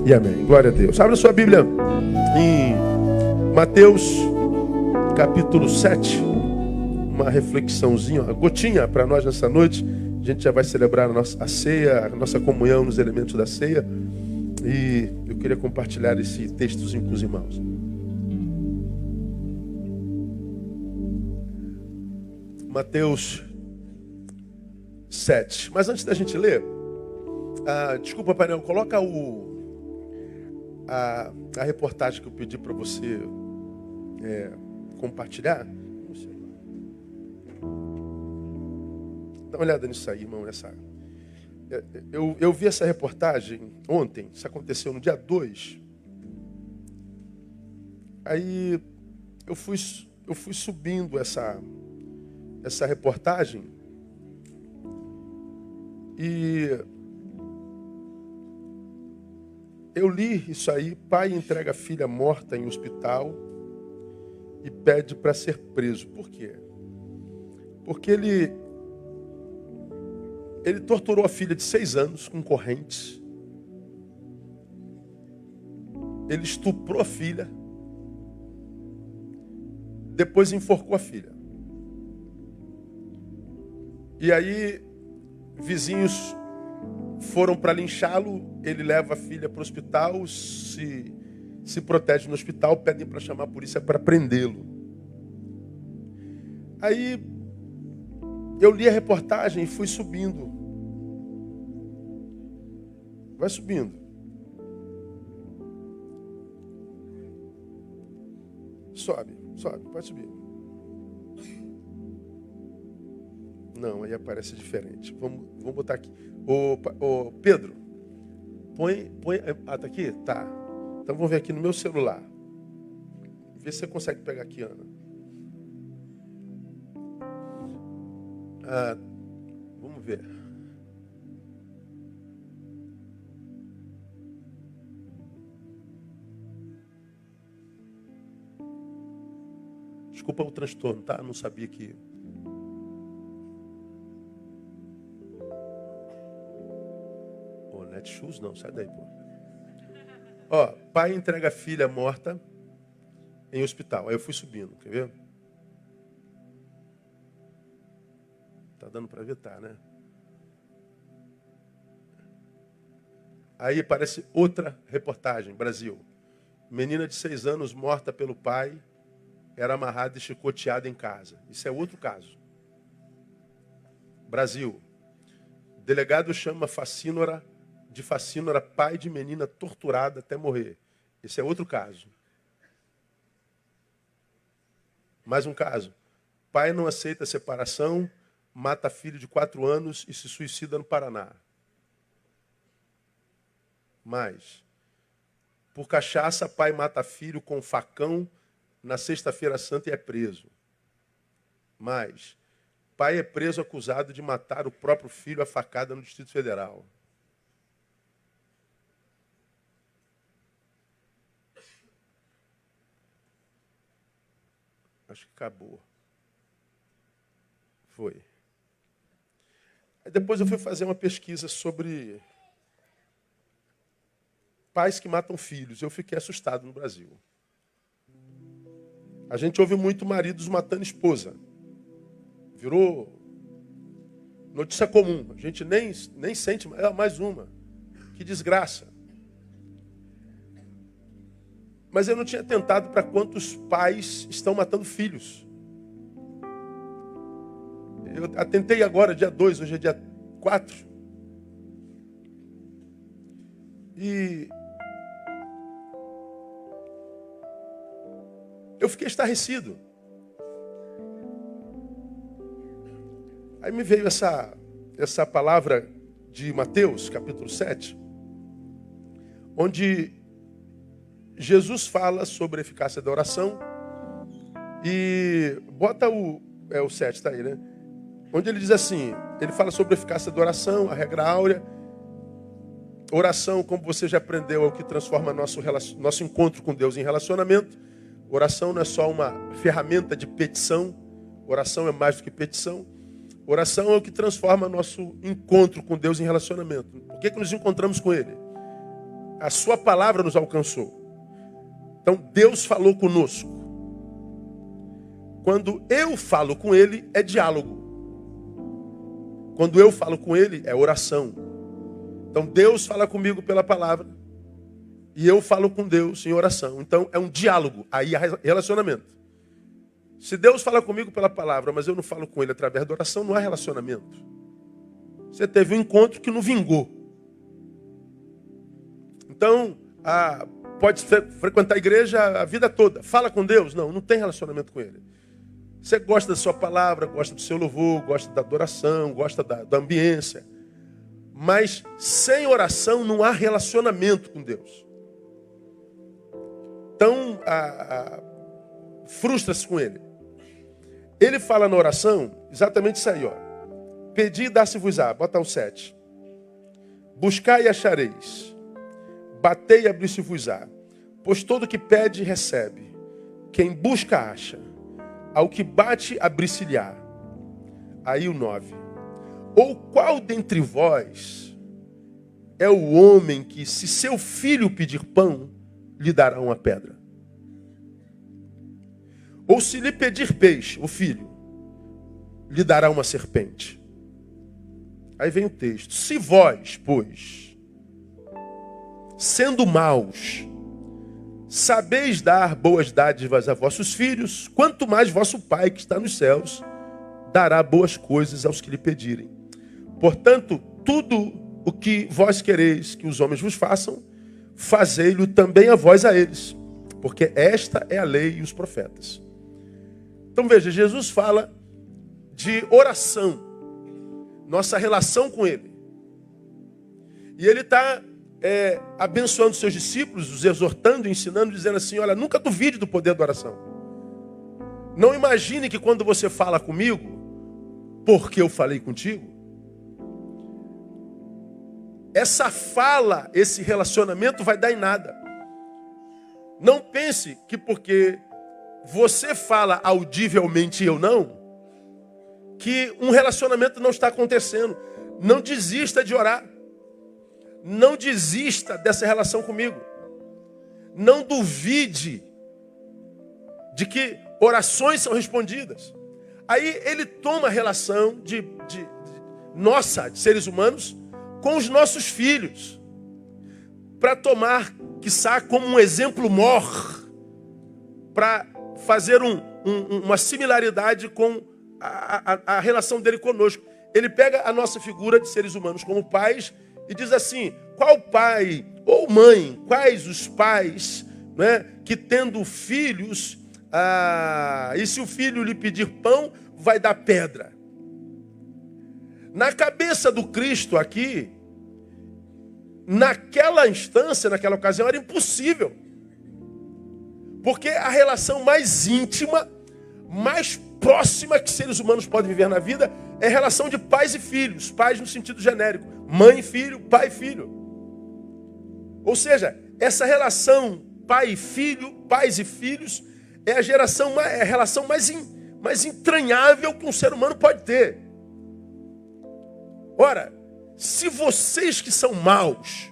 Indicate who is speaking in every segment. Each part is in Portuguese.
Speaker 1: e amém. Glória a Deus. Abra sua Bíblia em Mateus, capítulo 7. Uma reflexãozinha, uma gotinha para nós nessa noite. A gente já vai celebrar a ceia, a nossa comunhão nos elementos da ceia. E eu queria compartilhar esse textozinho com os irmãos. Mateus 7. Mas antes da gente ler, desculpa, painel, coloca a reportagem que eu pedi para você compartilhar. Dá uma olhada nisso aí, irmão. Eu vi essa reportagem ontem, isso aconteceu no dia 2. Aí eu fui subindo essa reportagem e eu li isso aí. Pai entrega filha morta em hospital e pede para ser preso. Por quê? Porque ele torturou a filha de 6 anos com correntes. Ele estuprou a filha. Depois enforcou a filha. E aí, vizinhos foram para linchá-lo. Ele leva a filha para o hospital, se protege no hospital, pedem para chamar a polícia para prendê-lo. Aí, eu li a reportagem e fui subindo. Vai subindo. Sobe, pode subir. Não, aí aparece diferente. Vamos botar aqui. Ô Pedro, põe. Ah, tá aqui? Tá. Então vamos ver aqui no meu celular. Vê se você consegue pegar aqui, Ana. Vamos ver. Desculpa o transtorno, tá? Não sabia que... Netshoes não, sai daí, pô. Ó, pai entrega a filha morta em hospital. Aí eu fui subindo, quer ver? Tá dando para ver? Tá, né? Aí aparece outra reportagem, Brasil. Menina de 6 anos morta pelo pai, era amarrada e chicoteada em casa. Isso é outro caso. Brasil. Delegado chama Facínora pai de menina torturada até morrer. Esse é outro caso. Mais um caso. Pai não aceita a separação, mata filho de 4 anos e se suicida no Paraná. Mais. Por cachaça, pai mata filho com facão na Sexta-feira Santa e é preso. Mais. Pai é preso acusado de matar o próprio filho a facada no Distrito Federal. Acho que acabou. Foi. Aí depois eu fui fazer uma pesquisa sobre pais que matam filhos. Eu fiquei assustado no Brasil. A gente ouve muito maridos matando esposa. Virou notícia comum. A gente nem sente, mais uma. Que desgraça. Mas eu não tinha atentado para quantos pais estão matando filhos. Eu atentei agora, dia 2, hoje é dia 4. E eu fiquei estarrecido. Aí me veio essa palavra de Mateus, capítulo 7, onde Jesus fala sobre a eficácia da oração. E bota o 7, está aí, né? Onde ele diz assim, ele fala sobre a eficácia da oração, a regra áurea. Oração, como você já aprendeu, é o que transforma nosso encontro com Deus em relacionamento. Oração não é só uma ferramenta de petição. Oração é mais do que petição. Oração é o que transforma nosso encontro com Deus em relacionamento. Por que nos encontramos com Ele? a sua palavra nos alcançou. Então Deus falou conosco. Quando eu falo com ele, é diálogo. Quando eu falo com ele, é oração. Então Deus fala comigo pela palavra. E eu falo com Deus em oração. Então é um diálogo. Aí há relacionamento. Se Deus fala comigo pela palavra, mas eu não falo com ele através da oração, não há relacionamento. Você teve um encontro que não vingou. Então, pode frequentar a igreja a vida toda. Fala com Deus? Não, não tem relacionamento com ele. Você gosta da sua palavra, gosta do seu louvor, gosta da adoração, gosta da ambiência. Mas sem oração não há relacionamento com Deus. Então, frustra-se com ele. Ele fala na oração exatamente isso aí, ó. Pedi e dá-se-vos-á. Bota o 7. Buscai e achareis. Batei e abrir-se-vos-á. Pois todo que pede, recebe. Quem busca, acha. Ao que bate, abrir-se-lhe-á. Aí o 9. Ou qual dentre vós é o homem que, se seu filho pedir pão, lhe dará uma pedra? Ou se lhe pedir peixe, o filho, lhe dará uma serpente? Aí vem o texto. Se vós, pois, sendo maus, sabeis dar boas dádivas a vossos filhos, quanto mais vosso Pai que está nos céus dará boas coisas aos que lhe pedirem. Portanto, tudo o que vós quereis que os homens vos façam, fazei-lo também a vós a eles, porque esta é a lei e os profetas. Então veja, Jesus fala de oração, nossa relação com ele. E ele está abençoando seus discípulos, os exortando, ensinando, dizendo assim, olha, nunca duvide do poder da oração. Não imagine que quando você fala comigo, porque eu falei contigo, essa fala, esse relacionamento vai dar em nada. Não pense que porque você fala audivelmente e eu não, que um relacionamento não está acontecendo. Não desista de orar. Não desista dessa relação comigo. Não duvide de que orações são respondidas. Aí ele toma a relação de nossa, de seres humanos, com os nossos filhos. Para tomar, quiçá, como um exemplo mor. Para fazer uma similaridade com a relação dele conosco. Ele pega a nossa figura de seres humanos como pais e diz assim, qual pai ou mãe, quais os pais, né, que tendo filhos, e se o filho lhe pedir pão, vai dar pedra. Na cabeça do Cristo aqui, naquela instância, naquela ocasião, era impossível. Porque a relação mais íntima, mais próxima que seres humanos podem viver na vida é a relação de pais e filhos. Pais no sentido genérico. Mãe e filho, pai e filho. Ou seja, essa relação pai e filho, pais e filhos, é a relação mais entranhável que um ser humano pode ter. Ora, se vocês que são maus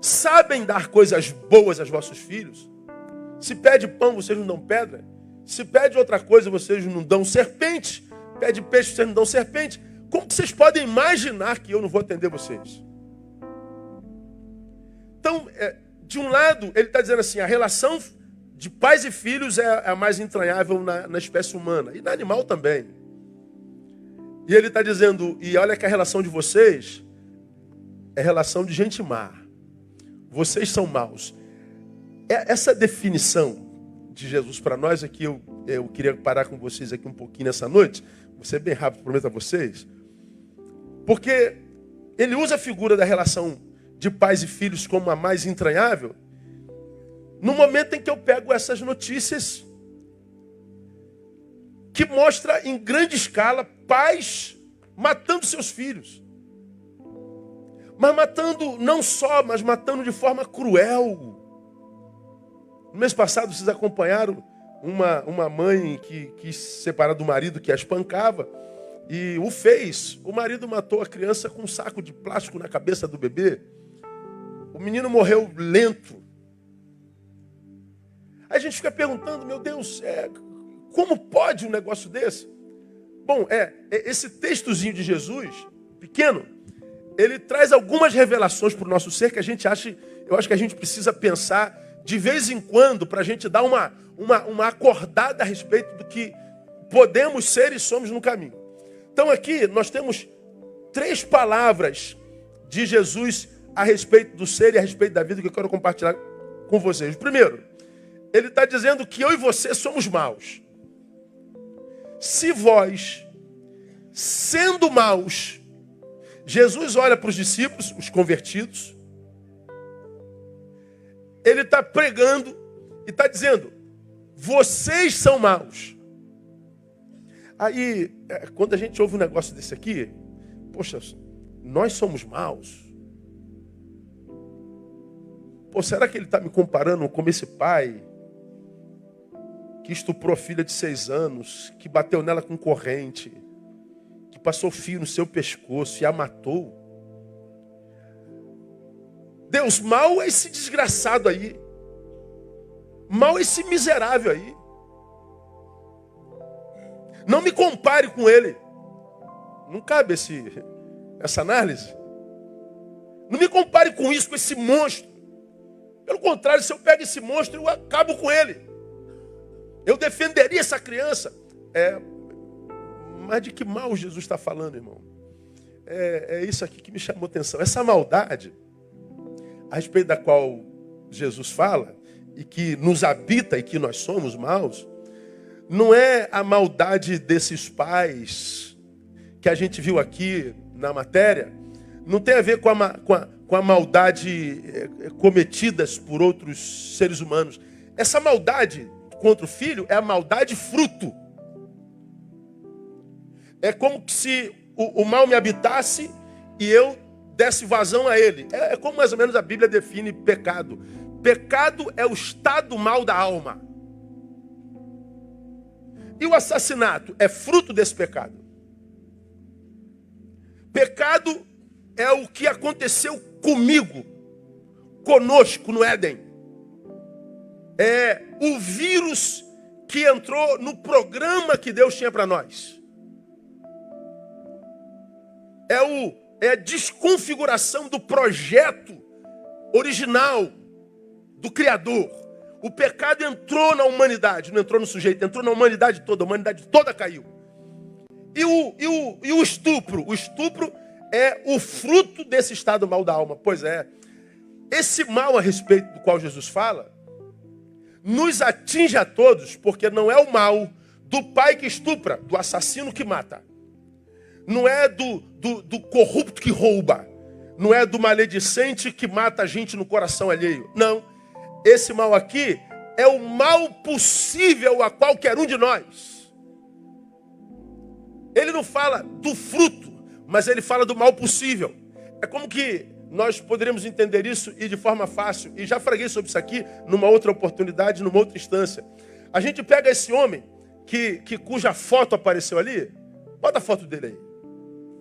Speaker 1: sabem dar coisas boas aos vossos filhos, se pede pão, vocês não dão pedra. Se pede outra coisa, vocês não dão serpente. Pede peixe, vocês não dão serpente. Como que vocês podem imaginar que eu não vou atender vocês? Então, de um lado, ele está dizendo assim, a relação de pais e filhos é a mais entranhável na espécie humana. E na animal também. E ele está dizendo, e olha que a relação de vocês é relação de gente má. Vocês são maus. Essa definição de Jesus para nós aqui, eu queria parar com vocês aqui um pouquinho nessa noite. Vou ser bem rápido, prometo a vocês. Porque ele usa a figura da relação de pais e filhos como a mais entranhável, no momento em que eu pego essas notícias que mostra em grande escala pais matando seus filhos. Mas matando não só, mas matando de forma cruel. No mês passado vocês acompanharam uma mãe que quis se separar do marido que a espancava e o fez. O marido matou a criança com um saco de plástico na cabeça do bebê. O menino morreu lento. Aí a gente fica perguntando, meu Deus, como pode um negócio desse? Bom, esse textozinho de Jesus, pequeno, ele traz algumas revelações para o nosso ser que eu acho que a gente precisa pensar de vez em quando para a gente dar uma acordada a respeito do que podemos ser e somos no caminho. Então aqui nós temos 3 palavras de Jesus a respeito do ser e a respeito da vida que eu quero compartilhar com vocês. Primeiro, ele está dizendo que eu e você somos maus. Se vós, sendo maus, Jesus olha para os discípulos, os convertidos, ele está pregando e está dizendo, vocês são maus. Aí, quando a gente ouve um negócio desse aqui, poxa, nós somos maus. Pô, será que ele está me comparando com esse pai que estuprou a filha de 6 anos, que bateu nela com corrente, que passou fio no seu pescoço e a matou? Deus, mal é esse desgraçado aí. Mal é esse miserável aí. Não me compare com ele. Não cabe essa análise. Não me compare com isso, com esse monstro. Pelo contrário, se eu pego esse monstro, eu acabo com ele. Eu defenderia essa criança. Mas de que mal Jesus está falando, irmão? É isso aqui que me chamou a atenção. Essa maldade, a respeito da qual Jesus fala, e que nos habita e que nós somos maus, não é a maldade desses pais que a gente viu aqui na matéria, não tem a ver com a maldade cometidas por outros seres humanos. Essa maldade contra o filho é a maldade fruto. É como se o mal me habitasse e eu desse vazão a ele. É como mais ou menos a Bíblia define pecado. Pecado é o estado mal da alma. E o assassinato é fruto desse pecado. Pecado é o que aconteceu comigo, conosco no Éden. É o vírus que entrou no programa que Deus tinha para nós. É a desconfiguração do projeto original do Criador. O pecado entrou na humanidade, não entrou no sujeito, entrou na humanidade toda. A humanidade toda caiu. E o estupro? O estupro é o fruto desse estado mal da alma. Pois é, esse mal a respeito do qual Jesus fala, nos atinge a todos, porque não é o mal do pai que estupra, do assassino que mata. Não é do corrupto que rouba. Não é do maledicente que mata a gente no coração alheio. Não. Esse mal aqui é o mal possível a qualquer um de nós. Ele não fala do fruto, mas ele fala do mal possível. É como que nós poderíamos entender isso e de forma fácil. E já fraguei sobre isso aqui numa outra oportunidade, numa outra instância. A gente pega esse homem cuja foto apareceu ali. Bota a foto dele aí.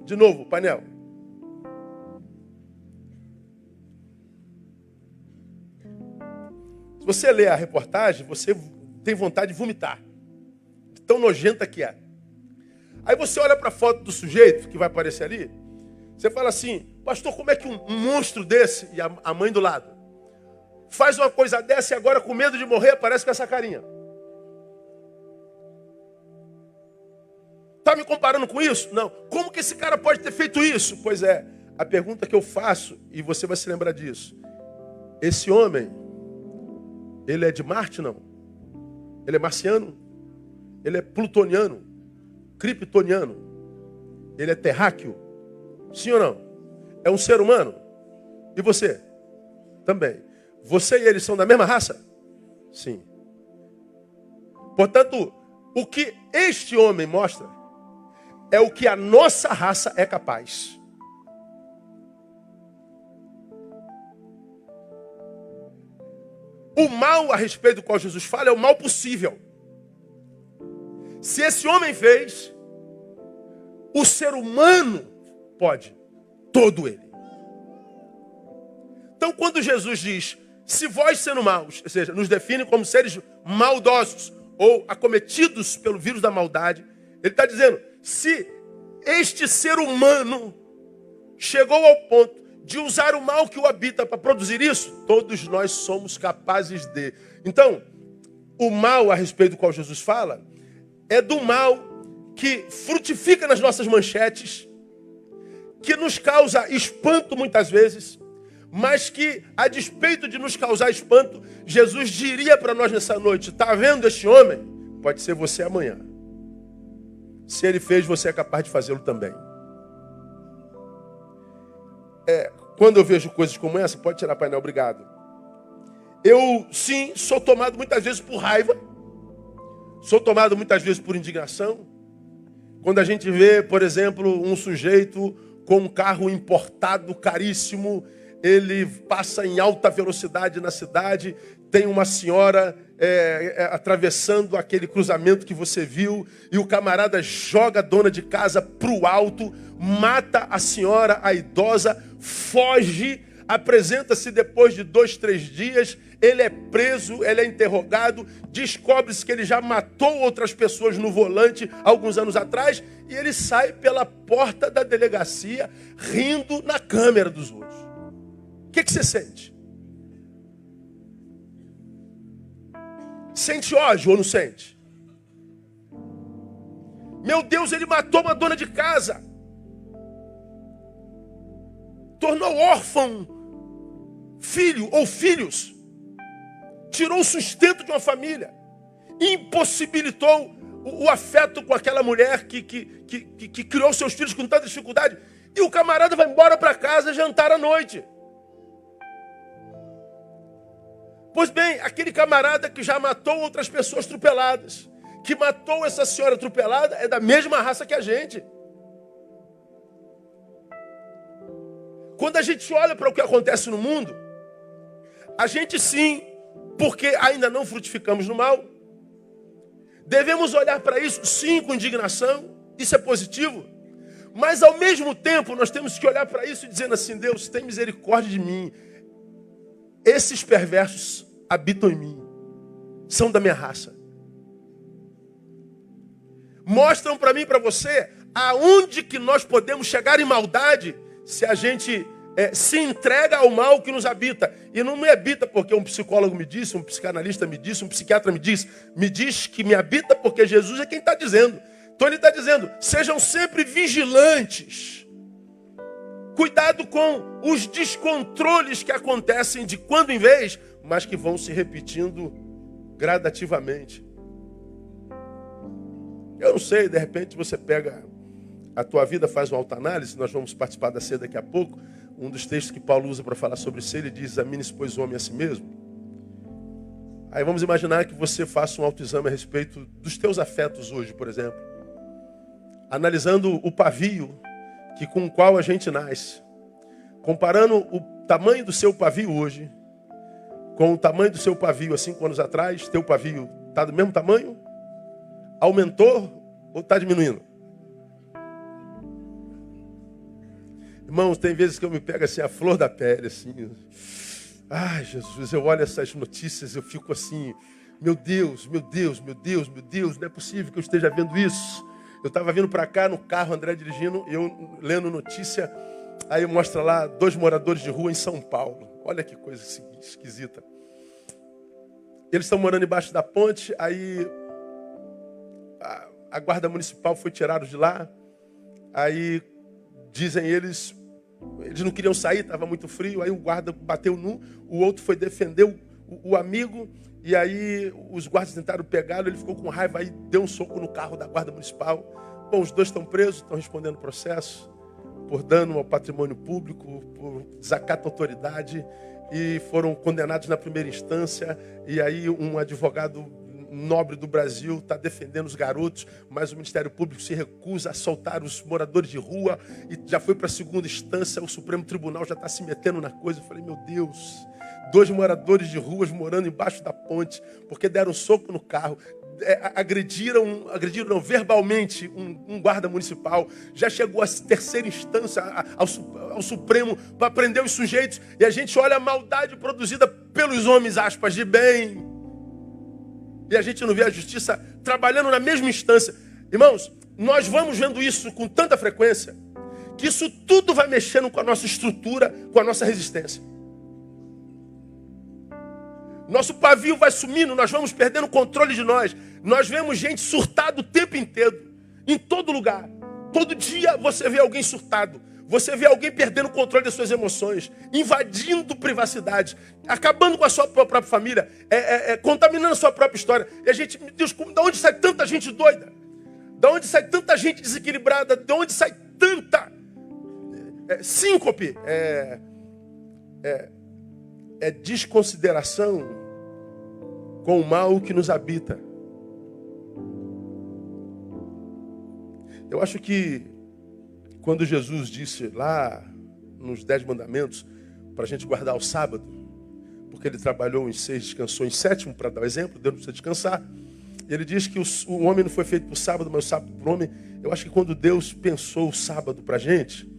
Speaker 1: De novo, painel. Se você ler a reportagem, você tem vontade de vomitar. De tão nojenta que é. Aí você olha para a foto do sujeito que vai aparecer ali. Você fala assim, pastor, como é que um monstro desse, e a mãe do lado, faz uma coisa dessa e agora com medo de morrer aparece com essa carinha? Está me comparando com isso? Não. Como que esse cara pode ter feito isso? Pois é, a pergunta que eu faço, e você vai se lembrar disso. Esse homem, ele é de Marte, não? Ele é marciano? Ele é plutoniano? Kryptoniano? Ele é terráqueo? Sim ou não? É um ser humano? E você? Também. Você e ele são da mesma raça? Sim. Portanto, o que este homem mostra é o que a nossa raça é capaz. O mal a respeito do qual Jesus fala é o mal possível. Se esse homem fez, o ser humano pode. Todo ele. Então, quando Jesus diz, se vós sendo maus, ou seja, nos define como seres maldosos ou acometidos pelo vírus da maldade, ele está dizendo, se este ser humano chegou ao ponto de usar o mal que o habita para produzir isso, todos nós somos capazes de. Então, o mal a respeito do qual Jesus fala, é do mal que frutifica nas nossas manchetes, que nos causa espanto muitas vezes, mas que, a despeito de nos causar espanto, Jesus diria para nós nessa noite, está vendo este homem? Pode ser você amanhã. Se ele fez, você é capaz de fazê-lo também. Quando eu vejo coisas como essa, pode tirar painel, obrigado. Eu, sim, sou tomado muitas vezes por raiva, sou tomado muitas vezes por indignação. Quando a gente vê, por exemplo, um sujeito com um carro importado caríssimo, ele passa em alta velocidade na cidade, tem uma senhora atravessando aquele cruzamento que você viu, e o camarada joga a dona de casa para o alto, mata a senhora, a idosa, foge, apresenta-se depois de 2, 3 dias, ele é preso, ele é interrogado, descobre-se que ele já matou outras pessoas no volante alguns anos atrás, e ele sai pela porta da delegacia rindo na câmera dos outros. O que você sente? Sente ódio ou não sente? Meu Deus, ele matou uma dona de casa. Tornou órfão filho ou filhos. Tirou o sustento de uma família. Impossibilitou o afeto com aquela mulher que criou seus filhos com tanta dificuldade. E o camarada vai embora para casa jantar à noite. Pois bem, aquele camarada que já matou outras pessoas atropeladas, que matou essa senhora atropelada, é da mesma raça que a gente. Quando a gente olha para o que acontece no mundo, a gente sim, porque ainda não frutificamos no mal, devemos olhar para isso sim com indignação, isso é positivo, mas ao mesmo tempo nós temos que olhar para isso dizendo assim, Deus, tem misericórdia de mim. Esses perversos habitam em mim, são da minha raça. Mostram para mim e para você aonde que nós podemos chegar em maldade se a gente se entrega ao mal que nos habita. E não me habita porque um psicólogo me disse, um psicanalista me disse, um psiquiatra me diz que me habita porque Jesus é quem está dizendo. Então ele está dizendo, sejam sempre vigilantes. Cuidado com os descontroles que acontecem de quando em vez, mas que vão se repetindo gradativamente. Eu não sei, de repente você pega a tua vida, faz uma autoanálise, nós vamos participar da ceia daqui a pouco. Um dos textos que Paulo usa para falar sobre isso, ele diz, examine-se, pois, o homem a si mesmo. Aí vamos imaginar que você faça um autoexame a respeito dos teus afetos hoje, por exemplo. Analisando o pavio com o qual a gente nasce. Comparando o tamanho do seu pavio hoje com o tamanho do seu pavio há 5 anos atrás, teu pavio está do mesmo tamanho? Aumentou ou está diminuindo? Irmãos, tem vezes que eu me pego assim, a flor da pele, assim. Ai, Jesus, eu olho essas notícias, eu fico assim, meu Deus, meu Deus, meu Deus, meu Deus, não é possível que eu esteja vendo isso. Eu estava vindo para cá no carro, André dirigindo, e eu lendo notícia, aí mostra lá 2 moradores de rua em São Paulo. Olha que coisa esquisita. Eles estão morando embaixo da ponte, aí a guarda municipal foi tirada de lá, aí dizem eles não queriam sair, estava muito frio, aí o guarda bateu num, o outro foi defender o amigo, e aí os guardas tentaram pegá-lo, ele ficou com raiva, aí deu um soco no carro da guarda municipal. Bom, os 2 estão presos, estão respondendo processo por dano ao patrimônio público, por desacato à autoridade, e foram condenados na primeira instância, e aí um advogado nobre do Brasil está defendendo os garotos, mas o Ministério Público se recusa a soltar os moradores de rua, e já foi para a segunda instância, o Supremo Tribunal já está se metendo na coisa. Eu falei, meu Deus, 2 moradores de ruas morando embaixo da ponte, porque deram um soco no carro, agrediram não, verbalmente um guarda municipal, já chegou à terceira instância, ao Supremo, para prender os sujeitos, e a gente olha a maldade produzida pelos homens, aspas, de bem, e a gente não vê a justiça trabalhando na mesma instância. Irmãos, nós vamos vendo isso com tanta frequência, que isso tudo vai mexendo com a nossa estrutura, com a nossa resistência. Nosso pavio vai sumindo, nós vamos perdendo o controle de nós. Nós vemos gente surtada o tempo inteiro, em todo lugar. Todo dia você vê alguém surtado. Você vê alguém perdendo o controle das suas emoções, invadindo privacidade, acabando com a sua própria família, contaminando a sua própria história. E a gente, meu Deus, de onde sai tanta gente doida? De onde sai tanta gente desequilibrada? De onde sai tanta síncope? Desconsideração com o mal que nos habita. Eu acho que quando Jesus disse lá nos 10 mandamentos para a gente guardar o sábado, porque ele trabalhou em 6, descansou em 7º, para dar o exemplo, Deus não precisa descansar. Ele diz que o homem não foi feito para o sábado, mas o sábado para o homem. Eu acho que quando Deus pensou o sábado para a gente,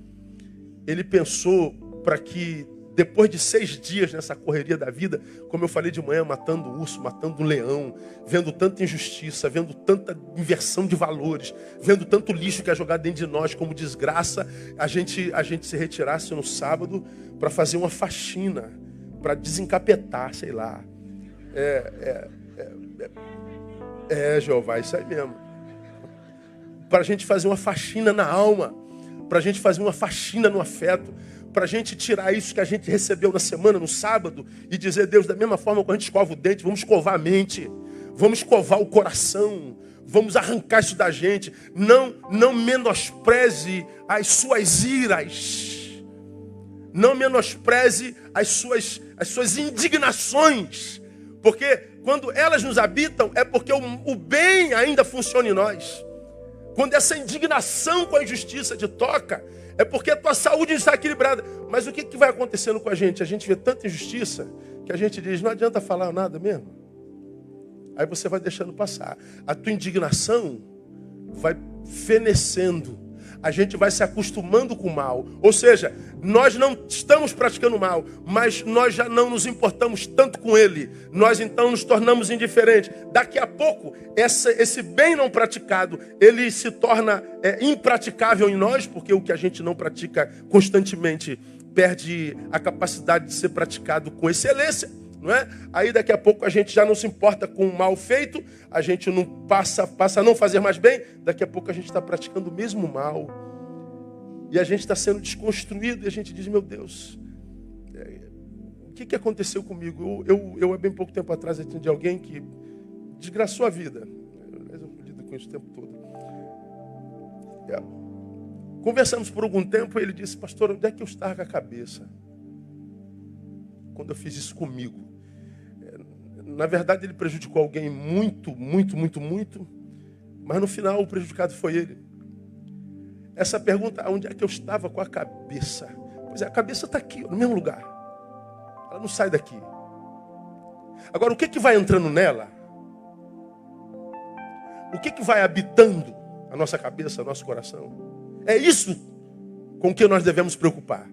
Speaker 1: ele pensou para que depois de 6 dias nessa correria da vida, como eu falei de manhã, matando urso, matando leão, vendo tanta injustiça, vendo tanta inversão de valores, vendo tanto lixo que é jogado dentro de nós como desgraça, a gente se retirasse no sábado para fazer uma faxina, para desencapetar, sei lá. Jeová, isso aí mesmo. Para a gente fazer uma faxina na alma, para a gente fazer uma faxina no afeto, para a gente tirar isso que a gente recebeu na semana, no sábado, e dizer, Deus, da mesma forma que a gente escova o dente, vamos escovar a mente, vamos escovar o coração, vamos arrancar isso da gente. Não menospreze as suas iras, não menospreze as suas indignações, porque quando elas nos habitam, é porque o bem ainda funciona em nós. Quando essa indignação com a injustiça te toca, é porque a tua saúde está equilibrada. Mas o que vai acontecendo com a gente? A gente vê tanta injustiça que a gente diz, não adianta falar nada mesmo. Aí você vai deixando passar. A tua indignação vai fenecendo. A gente vai se acostumando com o mal. Ou seja, nós não estamos praticando mal, mas nós já não nos importamos tanto com ele. Nós então nos tornamos indiferentes. Daqui a pouco, esse bem não praticado, ele se torna impraticável em nós, porque o que a gente não pratica constantemente perde a capacidade de ser praticado com excelência. Não é? Aí daqui a pouco a gente já não se importa com o mal feito, a gente não passa a não fazer mais bem, daqui a pouco a gente está praticando o mesmo mal. E a gente está sendo desconstruído e a gente diz, meu Deus, o que aconteceu comigo? Eu há bem pouco tempo atrás atendi alguém que desgraçou a vida. Eu lido com isso o tempo todo. Conversamos por algum tempo e ele disse, pastor, onde é que eu estava com a cabeça quando eu fiz isso comigo? Na verdade, ele prejudicou alguém muito, mas no final o prejudicado foi ele. Essa pergunta, onde é que eu estava com a cabeça? Pois é, a cabeça está aqui, no mesmo lugar. Ela não sai daqui. Agora, o que vai entrando nela? O que vai habitando a nossa cabeça, o nosso coração? É isso com que nós devemos preocupar.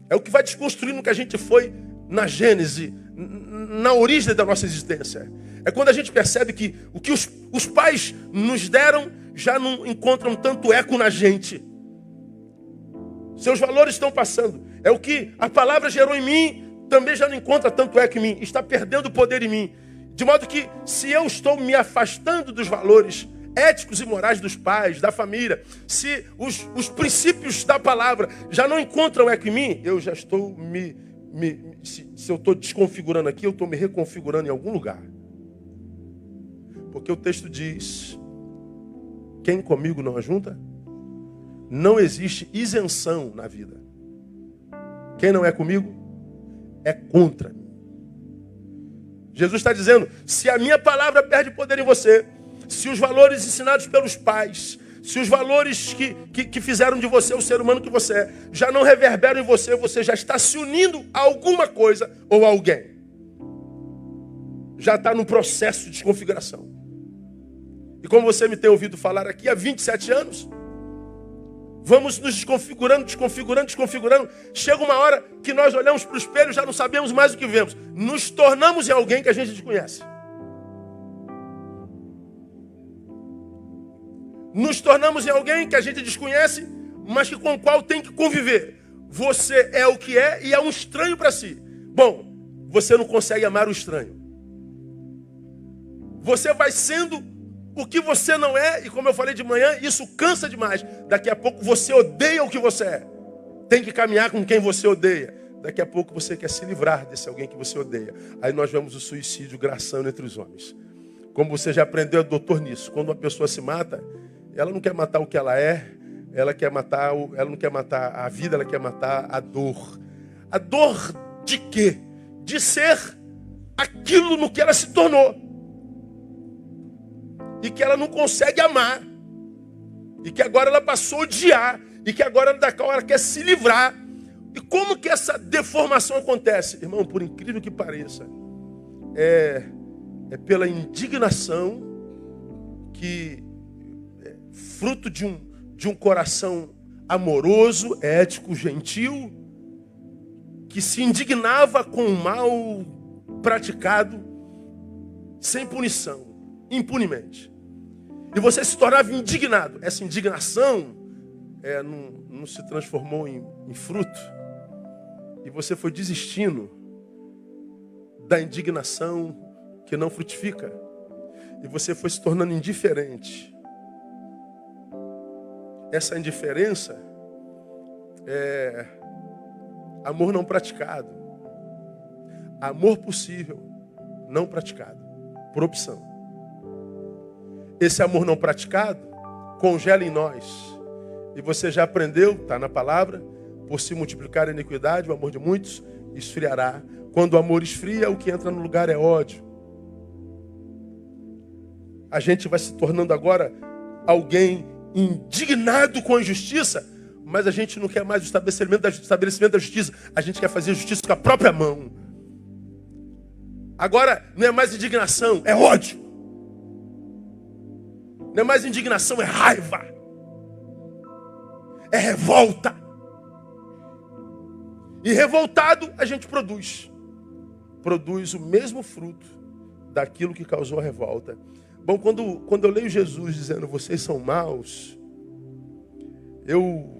Speaker 1: É o que vai desconstruindo o que a gente foi na gênese, na origem da nossa existência. É quando a gente percebe que o que os pais nos deram já não encontram tanto eco na gente. Seus valores estão passando. É o que a palavra gerou em mim, também já não encontra tanto eco em mim. Está perdendo o poder em mim. De modo que, se eu estou me afastando dos valores éticos e morais dos pais, da família, se os princípios da palavra já não encontram eco em mim, eu já estou se eu estou desconfigurando aqui, eu estou me reconfigurando em algum lugar. Porque o texto diz, quem comigo não ajunta, não existe isenção na vida. Quem não é comigo, é contra mim. Jesus está dizendo, se a minha palavra perde poder em você, se os valores ensinados pelos pais, se os valores que fizeram de você o ser humano que você é, já não reverberam em você, você já está se unindo a alguma coisa ou a alguém. Já está no processo de desconfiguração. E como você me tem ouvido falar aqui há 27 anos, vamos nos desconfigurando. Chega uma hora que nós olhamos para o espelho e já não sabemos mais o que vemos. Nos tornamos em alguém que a gente desconhece. Nos tornamos em alguém que a gente desconhece, mas com o qual tem que conviver. Você é o que é e é um estranho para si. Bom, você não consegue amar o estranho. Você vai sendo o que você não é, e como eu falei de manhã, isso cansa demais. Daqui a pouco você odeia o que você é. Tem que caminhar com quem você odeia. Daqui a pouco você quer se livrar desse alguém que você odeia. Aí nós vemos o suicídio graçando entre os homens. Como você já aprendeu, doutor, nisso. Quando uma pessoa se mata, ela não quer matar o que ela é, ela não quer matar a vida, ela quer matar a dor. A dor de quê? De ser aquilo no que ela se tornou. E que ela não consegue amar. E que agora ela passou a odiar. E que agora da qual ela quer se livrar. E como que essa deformação acontece? Irmão, por incrível que pareça, é pela indignação que fruto de um coração amoroso, ético, gentil, que se indignava com o mal praticado sem punição, impunemente. E você se tornava indignado. Essa indignação não se transformou em fruto. E você foi desistindo da indignação que não frutifica. E você foi se tornando indiferente. Essa indiferença é amor não praticado. Amor possível, não praticado, por opção. Esse amor não praticado congela em nós. E você já aprendeu, está na palavra, por se multiplicar a iniquidade, o amor de muitos esfriará. Quando o amor esfria, o que entra no lugar é ódio. A gente vai se tornando agora alguém indignado com a injustiça, mas a gente não quer mais o estabelecimento da justiça. A gente quer fazer justiça com a própria mão. Agora não é mais indignação, é ódio. Não é mais indignação, é raiva. É revolta. E revoltado a gente produz o mesmo fruto daquilo que causou a revolta. Bom, quando eu leio Jesus dizendo, vocês são maus, eu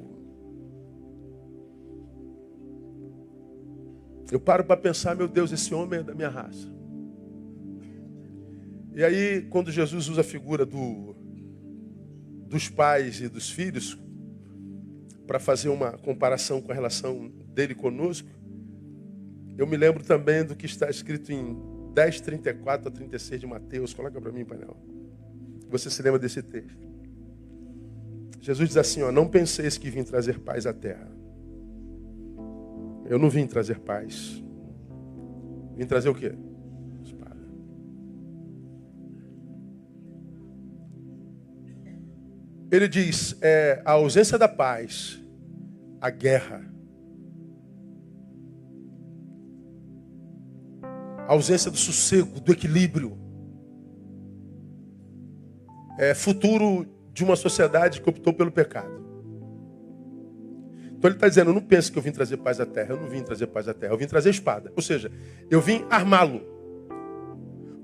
Speaker 1: paro para pensar, meu Deus, esse homem é da minha raça. E aí, quando Jesus usa a figura dos pais e dos filhos, para fazer uma comparação com a relação dele conosco, eu me lembro também do que está escrito em 10, 34 a 36 de Mateus. Coloca para mim, painel. Você se lembra desse texto? Jesus diz assim, não penseis que vim trazer paz à terra. Eu não vim trazer paz. Vim trazer o quê? Espada. Ele diz, a ausência da paz, a guerra. A ausência do sossego, do equilíbrio. É futuro de uma sociedade que optou pelo pecado. Então ele está dizendo, não pense que eu vim trazer paz à terra. Eu não vim trazer paz à terra, eu vim trazer espada. Ou seja, eu vim armá-lo.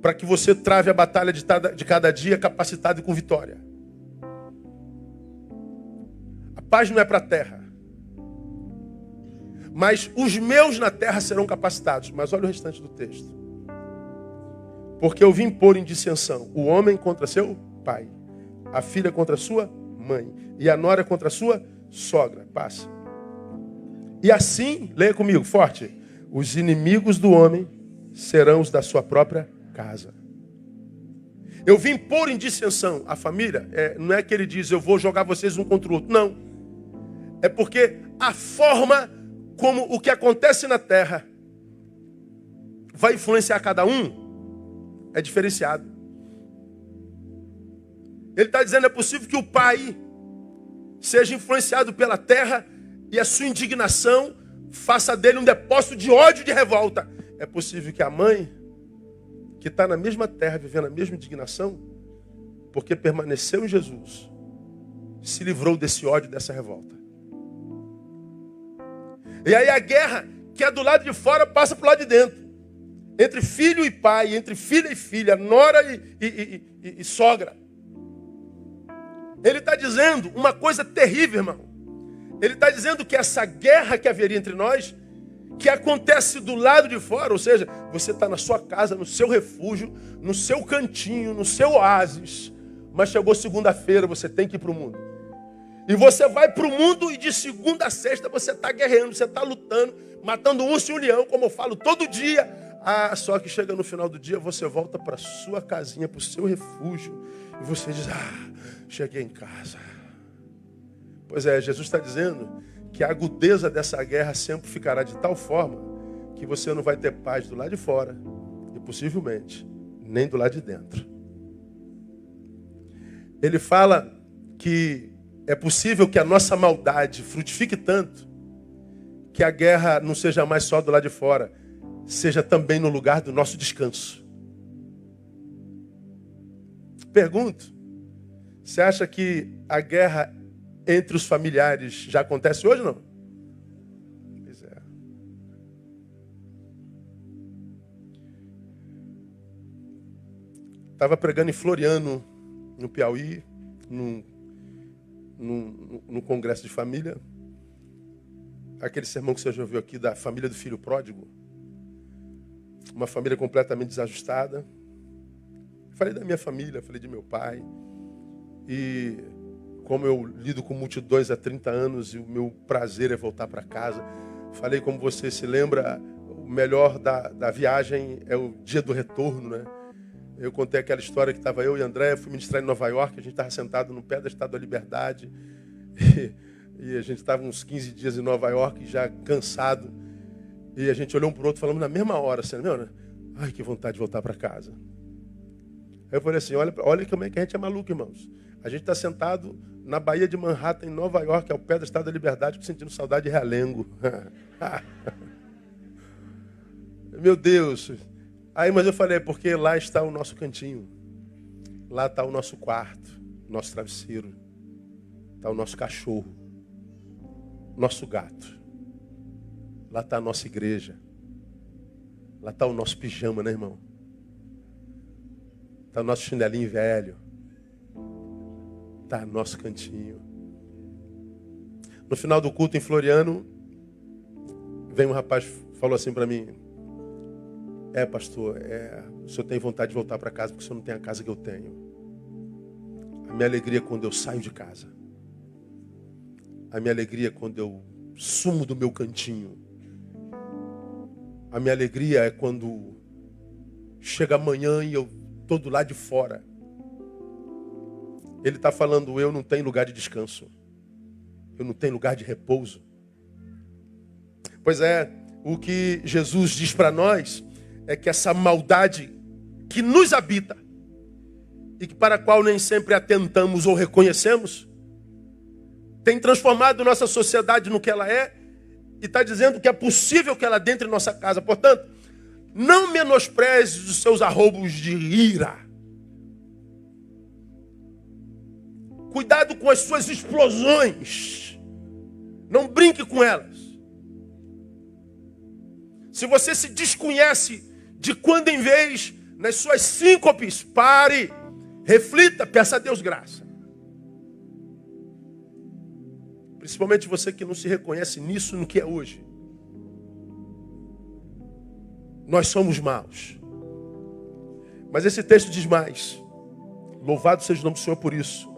Speaker 1: Para que você trave a batalha de cada dia capacitado e com vitória. A paz não é para a terra. Mas os meus na terra serão capacitados. Mas olha o restante do texto. Porque eu vim pôr em dissensão o homem contra seu pai, a filha contra sua mãe, e a nora contra sua sogra. Passa. E assim, leia comigo, forte. Os inimigos do homem serão os da sua própria casa. Eu vim pôr em dissensão a família. Não é que ele diz, eu vou jogar vocês um contra o outro. Não. É porque a forma como o que acontece na terra vai influenciar cada um é diferenciado. Ele está dizendo, é possível que o pai seja influenciado pela terra e a sua indignação faça dele um depósito de ódio e de revolta. É possível que a mãe, que está na mesma terra, vivendo a mesma indignação, porque permaneceu em Jesus, se livrou desse ódio, dessa revolta. E aí a guerra que é do lado de fora passa para o lado de dentro. Entre filho e pai, entre filha e filha, nora e sogra. Ele está dizendo uma coisa terrível, irmão. Ele está dizendo que essa guerra que haveria entre nós, que acontece do lado de fora, ou seja, você está na sua casa, no seu refúgio, no seu cantinho, no seu oásis, mas chegou segunda-feira, você tem que ir para o mundo. E você vai para o mundo e de segunda a sexta você está guerreando, você está lutando, matando um urso e um leão, como eu falo todo dia. Só que chega no final do dia, você volta para sua casinha, para o seu refúgio, e você diz, cheguei em casa. Pois é, Jesus está dizendo que a agudeza dessa guerra sempre ficará de tal forma que você não vai ter paz do lado de fora e possivelmente nem do lado de dentro. Ele fala que é possível que a nossa maldade frutifique tanto que a guerra não seja mais só do lado de fora, seja também no lugar do nosso descanso. Pergunto, você acha que a guerra entre os familiares já acontece hoje ou não? Pois é. Estava pregando em Floriano, no Piauí, no congresso de família. Aquele sermão que você já ouviu aqui da família do filho pródigo. Uma família completamente desajustada. Falei da minha família, falei de meu pai. E como eu lido com multidões há 30 anos e o meu prazer é voltar para casa. Falei, como você se lembra, o melhor da viagem é o dia do retorno, né? Eu contei aquela história que estava eu e André, fui ministrar em Nova York, a gente estava sentado no pé da Estátua da Liberdade. E a gente estava uns 15 dias em Nova York, já cansado. E a gente olhou um para o outro, falamos na mesma hora, assim, né? Ai, que vontade de voltar para casa. Aí eu falei assim, olha como é que a gente é maluco, irmãos. A gente está sentado na Baía de Manhattan, em Nova York, ao pé da Estátua da Liberdade, sentindo saudade de Realengo. Meu Deus. Aí, mas eu falei, porque lá está o nosso cantinho. Lá está o nosso quarto, nosso travesseiro. Está o nosso cachorro, nosso gato. Lá está a nossa igreja. Lá está o nosso pijama, né, irmão? Está o nosso chinelinho velho. Está o nosso cantinho. No final do culto em Floriano, vem um rapaz, falou assim para mim, pastor, o senhor tem vontade de voltar para casa porque o senhor não tem a casa que eu tenho. A minha alegria é quando eu saio de casa. A minha alegria é quando eu sumo do meu cantinho. A minha alegria é quando chega amanhã e eu estou do lado de fora. Ele está falando, eu não tenho lugar de descanso. Eu não tenho lugar de repouso. Pois é, o que Jesus diz para nós é que essa maldade que nos habita e que para a qual nem sempre atentamos ou reconhecemos, tem transformado nossa sociedade no que ela é e está dizendo que é possível que ela entre em nossa casa. Portanto, não menospreze os seus arroubos de ira. Cuidado com as suas explosões. Não brinque com elas. Se você se desconhece de quando em vez, nas suas síncopes, pare, reflita, peça a Deus graça. Principalmente você que não se reconhece nisso, no que é hoje. Nós somos maus. Mas esse texto diz mais. Louvado seja o nome do Senhor por isso.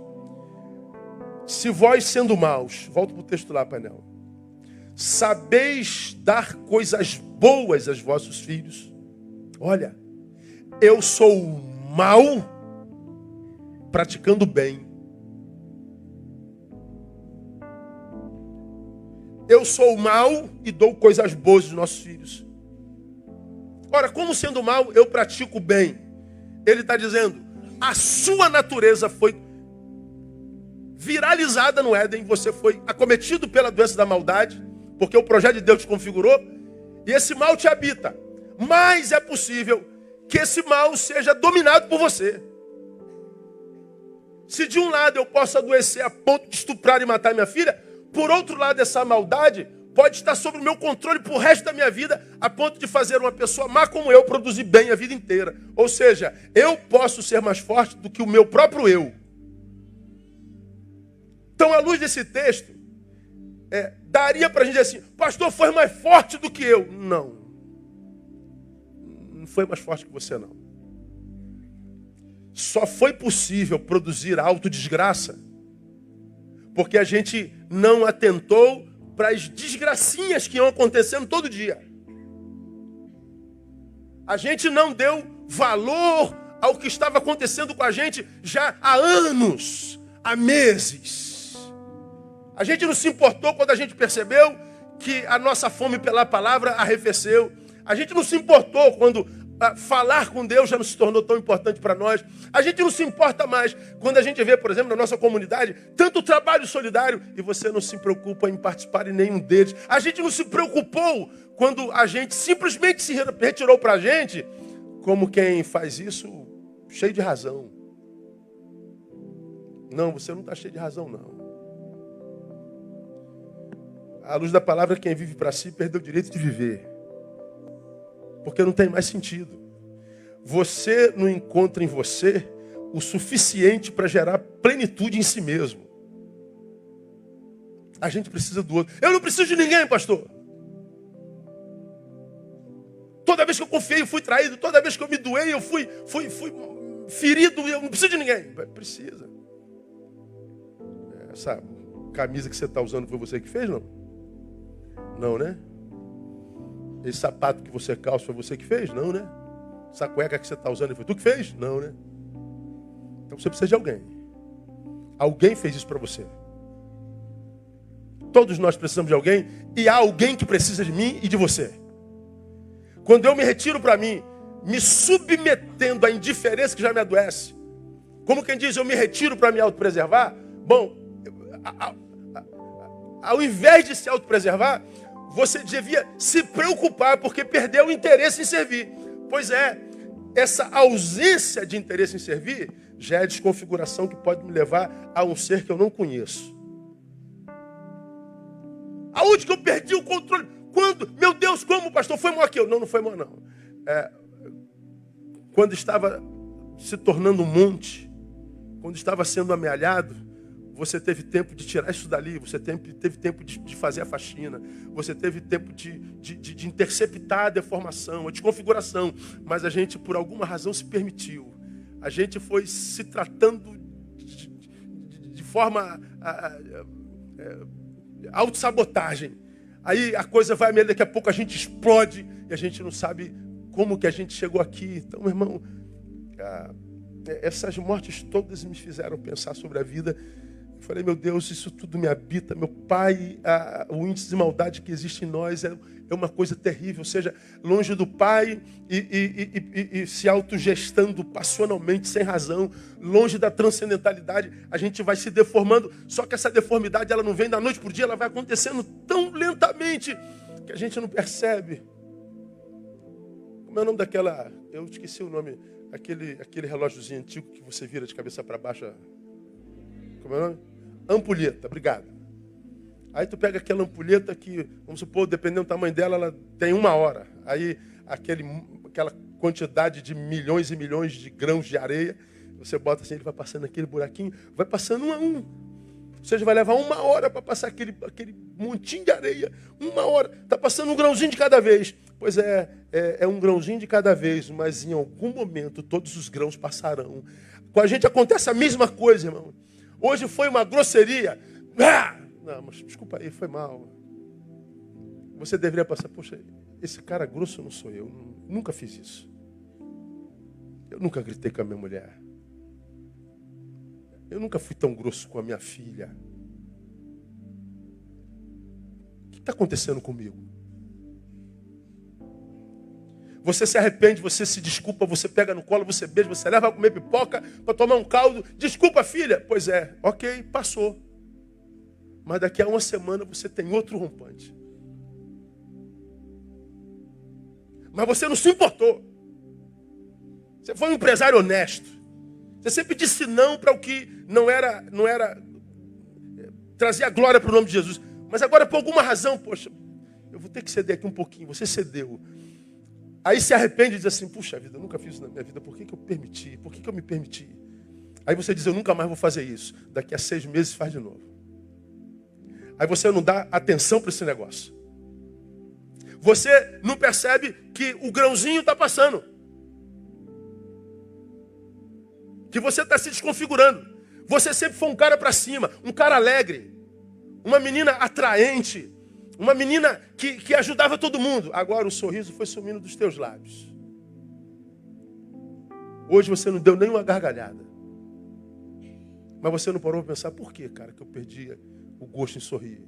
Speaker 1: Se vós sendo maus, volta para o texto lá, painel. Sabeis dar coisas boas aos vossos filhos. Olha, eu sou mau praticando bem. Eu sou mau e dou coisas boas aos nossos filhos. Ora, como sendo mau, eu pratico bem. Ele está dizendo, a sua natureza foi viralizada no Éden, você foi acometido pela doença da maldade, porque o projeto de Deus te configurou, e esse mal te habita. Mas é possível que esse mal seja dominado por você. Se de um lado eu posso adoecer a ponto de estuprar e matar minha filha, por outro lado essa maldade pode estar sob o meu controle pro resto da minha vida, a ponto de fazer uma pessoa má como eu produzir bem a vida inteira. Ou seja, eu posso ser mais forte do que o meu próprio eu. Então, à luz desse texto, daria para a gente dizer assim, pastor, foi mais forte do que eu. Não. Não foi mais forte que você, não. Só foi possível produzir autodesgraça porque a gente não atentou para as desgracinhas que iam acontecendo todo dia. A gente não deu valor ao que estava acontecendo com a gente já há anos, há meses. A gente não se importou quando a gente percebeu que a nossa fome pela palavra arrefeceu. A gente não se importou quando falar com Deus já não se tornou tão importante para nós. A gente não se importa mais quando a gente vê, por exemplo, na nossa comunidade, tanto trabalho solidário e você não se preocupa em participar em nenhum deles. A gente não se preocupou quando a gente simplesmente se retirou para a gente, como quem faz isso cheio de razão. Não, você não está cheio de razão, não. À luz da palavra, quem vive para si perdeu o direito de viver. Porque não tem mais sentido. Você não encontra em você o suficiente para gerar plenitude em si mesmo. A gente precisa do outro. Eu não preciso de ninguém, pastor. Toda vez que eu confiei, eu fui traído. Toda vez que eu me doei, eu fui ferido. Eu não preciso de ninguém. Precisa. Essa camisa que você está usando foi você que fez, não? Não, né? Esse sapato que você calça foi você que fez? Não, né? Essa cueca que você está usando foi tu que fez? Não, né? Então você precisa de alguém. Alguém fez isso para você. Todos nós precisamos de alguém e há alguém que precisa de mim e de você. Quando eu me retiro para mim, me submetendo à indiferença que já me adoece, como quem diz, eu me retiro para me autopreservar, bom, ao invés de se autopreservar, você devia se preocupar porque perdeu o interesse em servir. Pois é, essa ausência de interesse em servir já é desconfiguração que pode me levar a um ser que eu não conheço. Aonde que eu perdi o controle? Quando? Meu Deus, como, pastor? Foi mal aqui? Não, não foi mal, não. Quando estava se tornando um monte, quando estava sendo amealhado, você teve tempo de tirar isso dali, você teve tempo de fazer a faxina, você teve tempo de interceptar a deformação, a desconfiguração, mas a gente, por alguma razão, se permitiu. A gente foi se tratando de forma autossabotagem. Aí a coisa vai mesmo, daqui a pouco a gente explode e a gente não sabe como que a gente chegou aqui. Então, meu irmão, essas mortes todas me fizeram pensar sobre a vida. Eu falei, meu Deus, isso tudo me habita. Meu Pai, o índice de maldade que existe em nós é uma coisa terrível. Ou seja, longe do Pai e se autogestando passionalmente, sem razão. Longe da transcendentalidade, a gente vai se deformando. Só que essa deformidade, ela não vem da noite para o dia, ela vai acontecendo tão lentamente que a gente não percebe. Como é o nome daquela... Eu esqueci o nome. Aquele relógiozinho antigo que você vira de cabeça para baixo. Como é o nome? Ampulheta, obrigado. Aí tu pega aquela ampulheta que, vamos supor, dependendo do tamanho dela, ela tem 1 hora. Aí aquela quantidade de milhões e milhões de grãos de areia, você bota assim, ele vai passando aquele buraquinho, vai passando 1 a 1. Ou seja, vai levar 1 hora para passar aquele montinho de areia. 1 hora. Está passando um grãozinho de cada vez. Pois é um grãozinho de cada vez, mas em algum momento todos os grãos passarão. Com a gente acontece a mesma coisa, irmão. Hoje foi uma grosseria. Não, mas desculpa aí, foi mal. Você deveria passar, poxa, esse cara grosso não sou eu. Nunca fiz isso. Eu nunca gritei com a minha mulher. Eu nunca fui tão grosso com a minha filha. O que está acontecendo comigo? Você se arrepende, você se desculpa, você pega no colo, você beija, você leva a comer pipoca para tomar um caldo. Desculpa, filha. Pois é, ok, passou. Mas daqui a 1 semana você tem outro rompante. Mas você não se importou. Você foi um empresário honesto. Você sempre disse não para o que não era trazer a glória para o nome de Jesus. Mas agora, por alguma razão, poxa, eu vou ter que ceder aqui um pouquinho. Você cedeu. Aí se arrepende e diz assim, puxa vida, eu nunca fiz isso na minha vida. Por que eu permiti? Por que eu me permiti? Aí você diz, eu nunca mais vou fazer isso. Daqui a 6 meses faz de novo. Aí você não dá atenção para esse negócio. Você não percebe que o grãozinho está passando. Que você está se desconfigurando. Você sempre foi um cara para cima, um cara alegre, uma menina atraente, uma menina que ajudava todo mundo. Agora o sorriso foi sumindo dos teus lábios. Hoje você não deu nem uma gargalhada. Mas você não parou para pensar, por que, cara, que eu perdi o gosto em sorrir?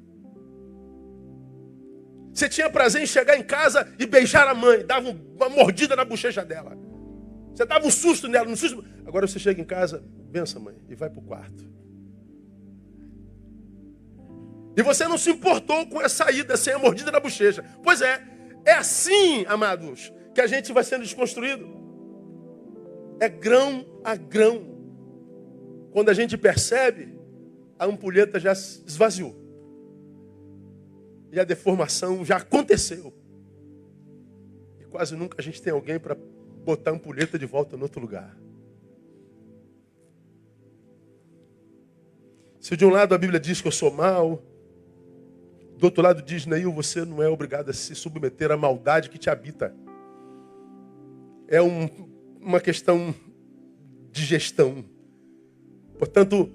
Speaker 1: Você tinha prazer em chegar em casa e beijar a mãe, dava uma mordida na bochecha dela. Você dava um susto nela, um susto. Agora você chega em casa, benção, mãe, e vai para o quarto. E você não se importou com a saída sem a mordida na bochecha. Pois é assim, amados, que a gente vai sendo desconstruído. É grão a grão. Quando a gente percebe, a ampulheta já se esvaziou. E a deformação já aconteceu. E quase nunca a gente tem alguém para botar a ampulheta de volta em outro lugar. Se de um lado a Bíblia diz que eu sou mau, do outro lado diz, Neil, você não é obrigado a se submeter à maldade que te habita. É uma questão de gestão. Portanto,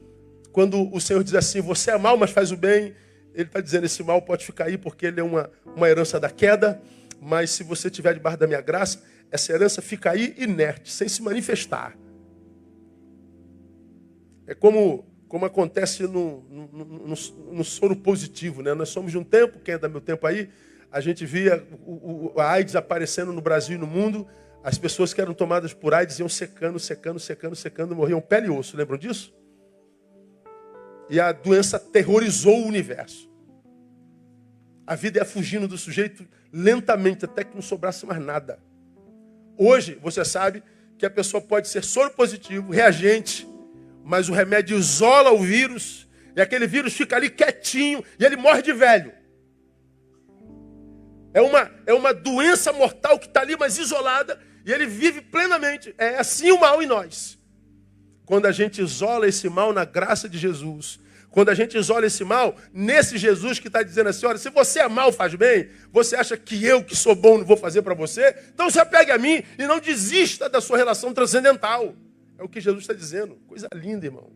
Speaker 1: quando o Senhor diz assim, você é mau, mas faz o bem, Ele está dizendo, esse mal pode ficar aí porque ele é uma herança da queda, mas se você estiver debaixo da minha graça, essa herança fica aí inerte, sem se manifestar. É como acontece no soro positivo, né? Nós somos de um tempo, quem é do meu tempo aí, a gente via a AIDS aparecendo no Brasil e no mundo, as pessoas que eram tomadas por AIDS iam secando, morriam pele e osso, lembram disso? E a doença aterrorizou o universo. A vida ia fugindo do sujeito lentamente, até que não sobrasse mais nada. Hoje, você sabe que a pessoa pode ser soro positivo, reagente, mas o remédio isola o vírus, e aquele vírus fica ali quietinho, e ele morre de velho. É uma doença mortal que está ali, mas isolada, e ele vive plenamente. É assim o mal em nós. Quando a gente isola esse mal na graça de Jesus, quando a gente isola esse mal nesse Jesus que está dizendo assim, olha, se você é mal, faz bem, você acha que eu que sou bom não vou fazer para você? Então se apegue a mim e não desista da sua relação transcendental. É o que Jesus está dizendo. Coisa linda, irmão.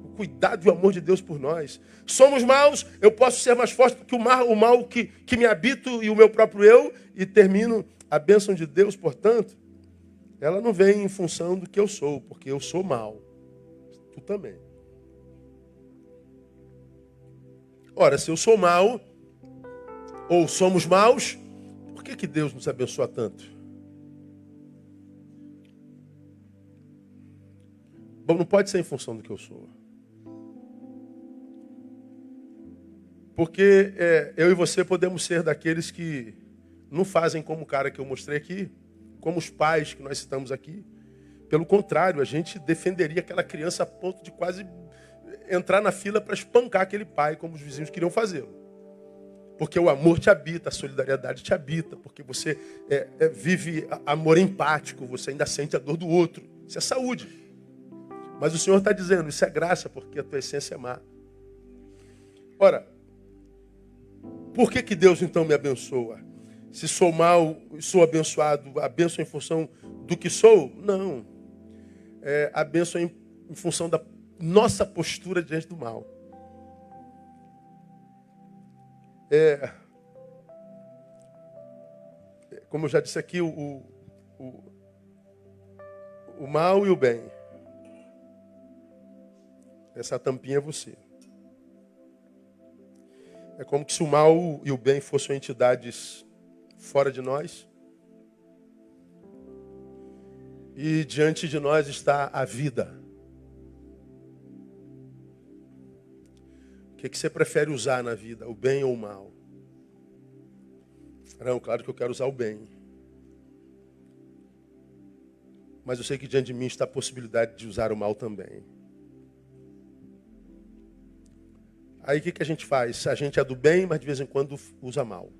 Speaker 1: O cuidado e o amor de Deus por nós. Somos maus, eu posso ser mais forte do que o mal que me habito e o meu próprio eu. E termino a bênção de Deus, portanto, ela não vem em função do que eu sou, porque eu sou mau. Tu também. Ora, se eu sou mau, ou somos maus, por que Deus nos abençoa tanto? Bom, não pode ser em função do que eu sou. Porque eu e você podemos ser daqueles que não fazem como o cara que eu mostrei aqui, como os pais que nós citamos aqui. Pelo contrário, a gente defenderia aquela criança a ponto de quase entrar na fila para espancar aquele pai, como os vizinhos queriam fazê-lo. Porque o amor te habita, a solidariedade te habita, porque você vive amor empático, você ainda sente a dor do outro. Isso é saúde. Mas o Senhor está dizendo, isso é graça, porque a tua essência é má. Ora, por que Deus então me abençoa? Se sou mau e sou abençoado, a bênção em função do que sou? Não. A bênção em função da nossa postura diante do mal. Como eu já disse aqui, o mal e o bem. Essa tampinha é você. É como se o mal e o bem fossem entidades fora de nós. E diante de nós está a vida. O que você prefere usar na vida, o bem ou o mal? Não, claro que eu quero usar o bem. Mas eu sei que diante de mim está a possibilidade de usar o mal também. Aí o que a gente faz? A gente é do bem, mas de vez em quando usa mal.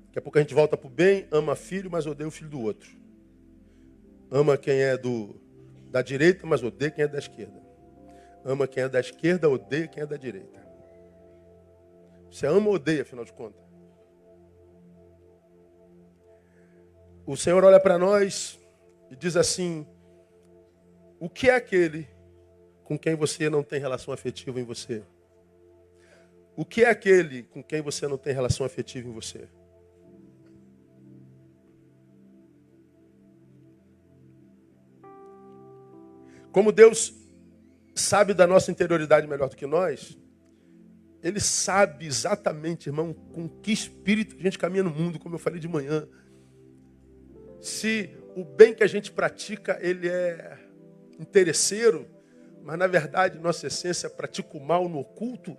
Speaker 1: Daqui a pouco a gente volta para o bem, ama filho, mas odeia o filho do outro. Ama quem é da direita, mas odeia quem é da esquerda. Ama quem é da esquerda, odeia quem é da direita. Você ama ou odeia, afinal de contas? O Senhor olha para nós e diz assim: o que é aquele com quem você não tem relação afetiva em você? O que é aquele com quem você não tem relação afetiva em você? Como Deus sabe da nossa interioridade melhor do que nós, Ele sabe exatamente, irmão, com que espírito a gente caminha no mundo, como eu falei de manhã. Se o bem que a gente pratica, ele é interesseiro, mas na verdade, nossa essência pratica o mal no oculto.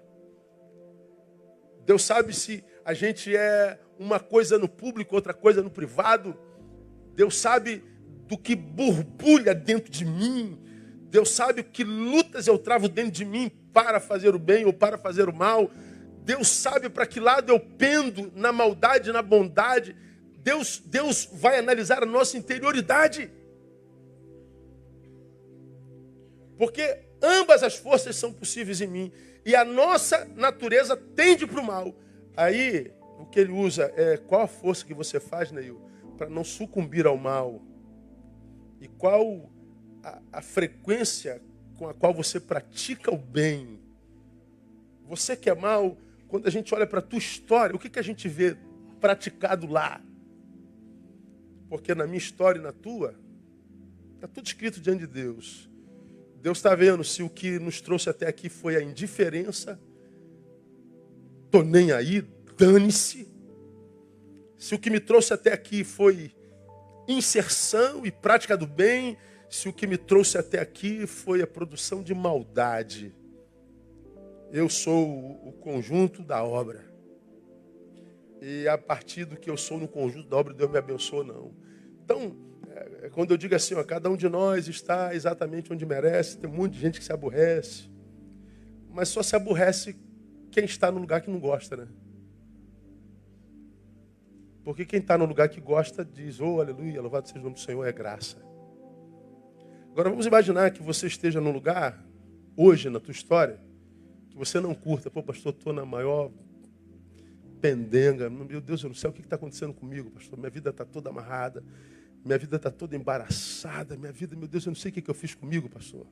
Speaker 1: Deus sabe se a gente é uma coisa no público, outra coisa no privado. Deus sabe do que borbulha dentro de mim. Deus sabe que lutas eu travo dentro de mim para fazer o bem ou para fazer o mal. Deus sabe para que lado eu pendo, na maldade, na bondade. Deus vai analisar a nossa interioridade. Porque ambas as forças são possíveis em mim. E a nossa natureza tende para o mal. Aí, o que ele usa é qual a força que você faz, Neil, para não sucumbir ao mal. E qual a frequência com a qual você pratica o bem. Você que é mal, quando a gente olha para a tua história, o que a gente vê praticado lá? Porque na minha história e na tua, está tudo escrito diante de Deus. Deus está vendo se o que nos trouxe até aqui foi a indiferença, tô nem aí, dane-se. Se o que me trouxe até aqui foi inserção e prática do bem, se o que me trouxe até aqui foi a produção de maldade. Eu sou o conjunto da obra. E a partir do que eu sou no conjunto da obra, Deus me abençoa, não. Então, quando eu digo assim, ó, cada um de nós está exatamente onde merece, tem um monte de gente que se aborrece, mas só se aborrece quem está no lugar que não gosta, né? Porque quem está no lugar que gosta diz, oh, aleluia, louvado seja o nome do Senhor, é graça. Agora vamos imaginar que você esteja num lugar, hoje na tua história, que você não curta. Pô, pastor, estou na maior pendenga. Meu Deus do céu, o que está acontecendo comigo, pastor? Minha vida está toda amarrada. Minha vida está toda embaraçada. Minha vida, meu Deus, eu não sei o que eu fiz comigo, pastor.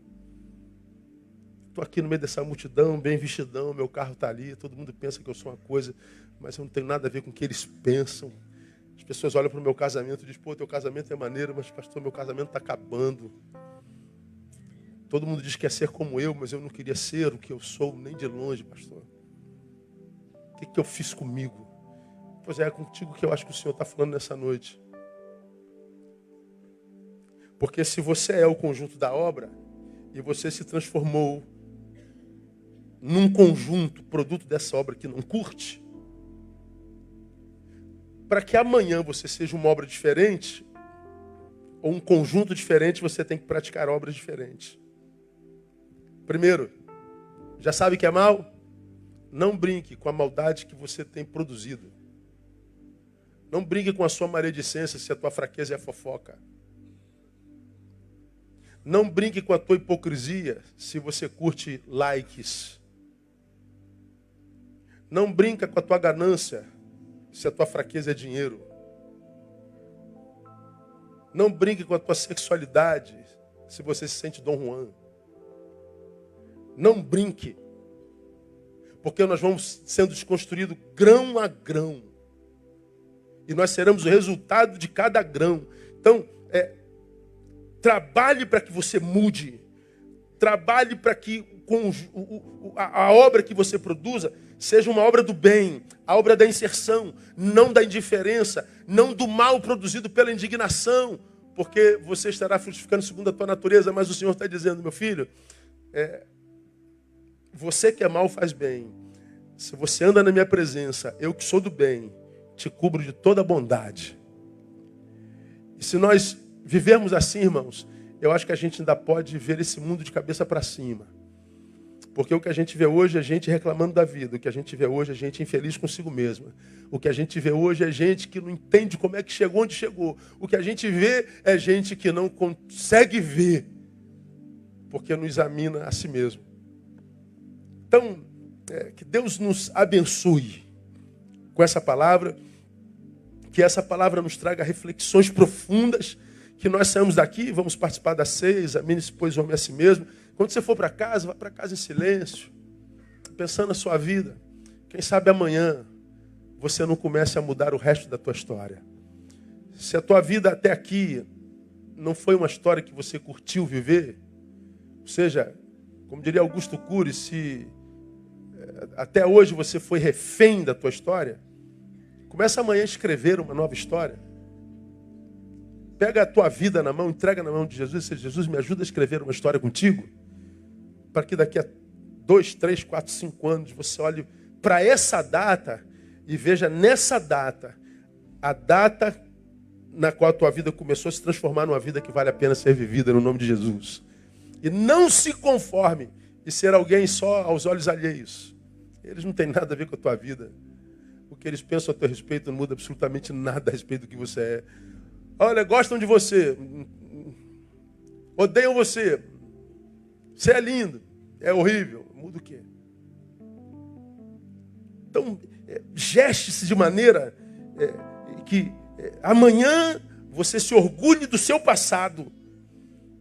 Speaker 1: Estou aqui no meio dessa multidão, bem vestidão, meu carro está ali, todo mundo pensa que eu sou uma coisa, mas eu não tenho nada a ver com o que eles pensam. As pessoas olham para o meu casamento e dizem, pô, teu casamento é maneiro, mas pastor, meu casamento está acabando. Todo mundo diz que quer ser como eu, mas eu não queria ser o que eu sou, nem de longe, pastor. O que eu fiz comigo? Pois é contigo que eu acho que o Senhor está falando nessa noite. Porque se você é o conjunto da obra, e você se transformou num conjunto, produto dessa obra que não curte, para que amanhã você seja uma obra diferente, ou um conjunto diferente, você tem que praticar obras diferentes. Primeiro, já sabe que é mal? Não brinque com a maldade que você tem produzido. Não brinque com a sua maledicência se a tua fraqueza é a fofoca. Não brinque com a tua hipocrisia se você curte likes. Não brinca com a tua ganância se a tua fraqueza é dinheiro. Não brinque com a tua sexualidade se você se sente Dom Juan. Não brinque, porque nós vamos sendo desconstruídos grão a grão. E nós seremos o resultado de cada grão. Então, trabalhe para que você mude. Trabalhe para que a obra que você produza seja uma obra do bem, a obra da inserção, não da indiferença, não do mal produzido pela indignação, porque você estará frutificando segundo a tua natureza, mas o Senhor está dizendo, meu filho, você que é mal faz bem. Se você anda na minha presença, eu que sou do bem, te cubro de toda bondade. E se nós vivermos assim, irmãos, eu acho que a gente ainda pode ver esse mundo de cabeça para cima. Porque o que a gente vê hoje é gente reclamando da vida. O que a gente vê hoje é gente infeliz consigo mesma. O que a gente vê hoje é gente que não entende como é que chegou onde chegou. O que a gente vê é gente que não consegue ver, porque não examina a si mesmo. Então, que Deus nos abençoe com essa palavra. Que essa palavra nos traga reflexões profundas. Que nós saímos daqui, vamos participar da ceia, examine-se, pois, o homem a si mesmo. Quando você for para casa, vá para casa em silêncio, pensando na sua vida. Quem sabe amanhã você não comece a mudar o resto da tua história. Se a tua vida até aqui não foi uma história que você curtiu viver, ou seja, como diria Augusto Cury, se até hoje você foi refém da tua história, começa amanhã a escrever uma nova história. Pega a tua vida na mão, entrega na mão de Jesus e diz: Jesus, me ajuda a escrever uma história contigo, para que daqui a 2, 3, 4, 5 anos você olhe para essa data e veja nessa data, a data na qual a tua vida começou a se transformar numa vida que vale a pena ser vivida no nome de Jesus. E não se conforme de ser alguém só aos olhos alheios. Eles não têm nada a ver com a tua vida. O que eles pensam a teu respeito não muda absolutamente nada a respeito do que você é. Olha, gostam de você, odeiam você, você é lindo, é horrível, muda o quê? Então, geste-se de maneira que amanhã você se orgulhe do seu passado,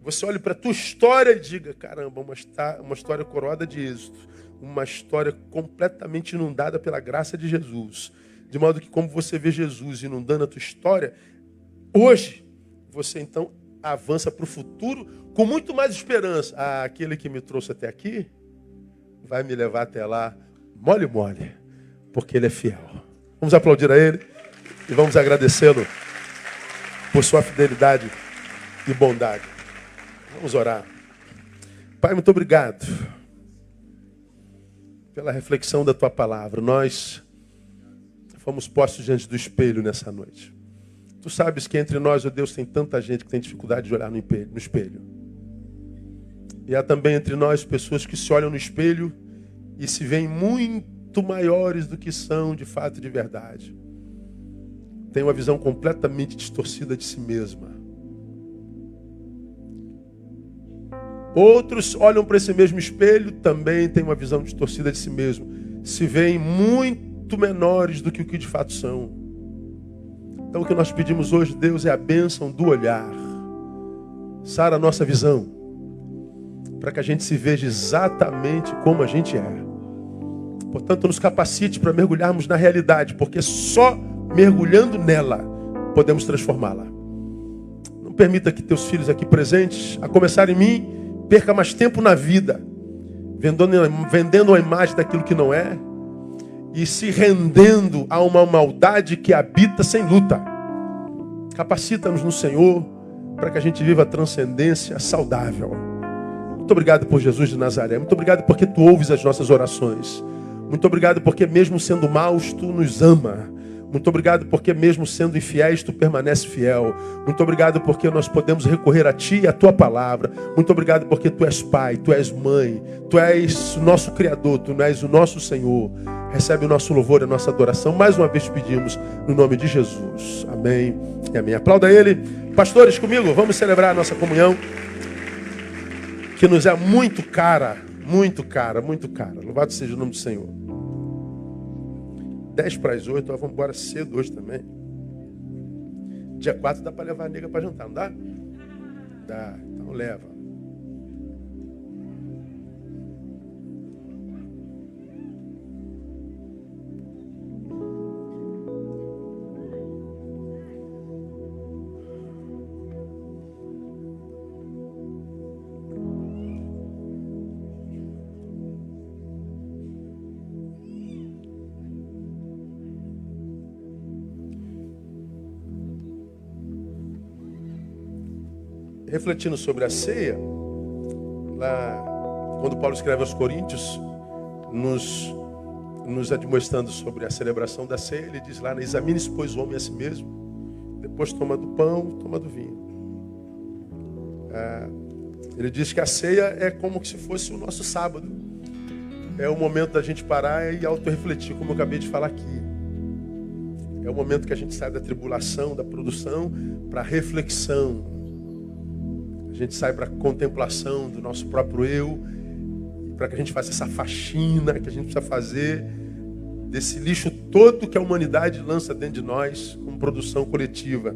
Speaker 1: você olhe para a tua história e diga: caramba, uma história coroada de êxito, uma história completamente inundada pela graça de Jesus, de modo que como você vê Jesus inundando a tua história, hoje, você então avança para o futuro com muito mais esperança. Aquele que me trouxe até aqui vai me levar até lá mole, mole, porque Ele é fiel. Vamos aplaudir a Ele e vamos agradecê-lo por sua fidelidade e bondade. Vamos orar. Pai, muito obrigado pela reflexão da Tua palavra. Nós fomos postos diante do espelho nessa noite. Tu sabes que entre nós, ó Deus, tem tanta gente que tem dificuldade de olhar no espelho. E há também entre nós pessoas que se olham no espelho e se veem muito maiores do que são de fato e de verdade. Tem uma visão completamente distorcida de si mesma. Outros olham para esse mesmo espelho, também têm uma visão distorcida de si mesmo. Se veem muito menores do que o que de fato são. Então o que nós pedimos hoje, Deus, é a bênção do olhar. Sara a nossa visão, para que a gente se veja exatamente como a gente é. Portanto, nos capacite para mergulharmos na realidade, porque só mergulhando nela podemos transformá-la. Não permita que teus filhos aqui presentes, a começar em mim, perca mais tempo na vida, vendendo a imagem daquilo que não é, e se rendendo a uma maldade que habita sem luta. Capacita-nos no Senhor para que a gente viva a transcendência saudável. Muito obrigado por Jesus de Nazaré. Muito obrigado porque Tu ouves as nossas orações. Muito obrigado porque mesmo sendo maus, Tu nos ama. Muito obrigado porque mesmo sendo infiéis, Tu permanece fiel. Muito obrigado porque nós podemos recorrer a Ti e a Tua palavra. Muito obrigado porque Tu és Pai, Tu és Mãe, Tu és o nosso Criador, Tu és o nosso Senhor. Recebe o nosso louvor e a nossa adoração. Mais uma vez pedimos no nome de Jesus. Amém e amém. Aplauda Ele. Pastores, comigo, vamos celebrar a nossa comunhão, que nos é muito cara, muito cara, muito cara. Louvado seja o nome do Senhor. 7:50, nós vamos embora cedo hoje também. Dia 4 dá para levar a nega para jantar, não dá? Dá, então leva. Refletindo sobre a ceia, lá quando Paulo escreve aos Coríntios, nos admoestando sobre a celebração da ceia, ele diz lá: examine-se, pois, o homem a si mesmo, depois toma do pão, toma do vinho. Ele diz que a ceia é como se fosse o nosso sábado. É o momento da gente parar e autorrefletir, como eu acabei de falar aqui. É o momento que a gente sai da tribulação, da produção, para a reflexão. A gente sai para a contemplação do nosso próprio eu, para que a gente faça essa faxina que a gente precisa fazer desse lixo todo que a humanidade lança dentro de nós, com produção coletiva.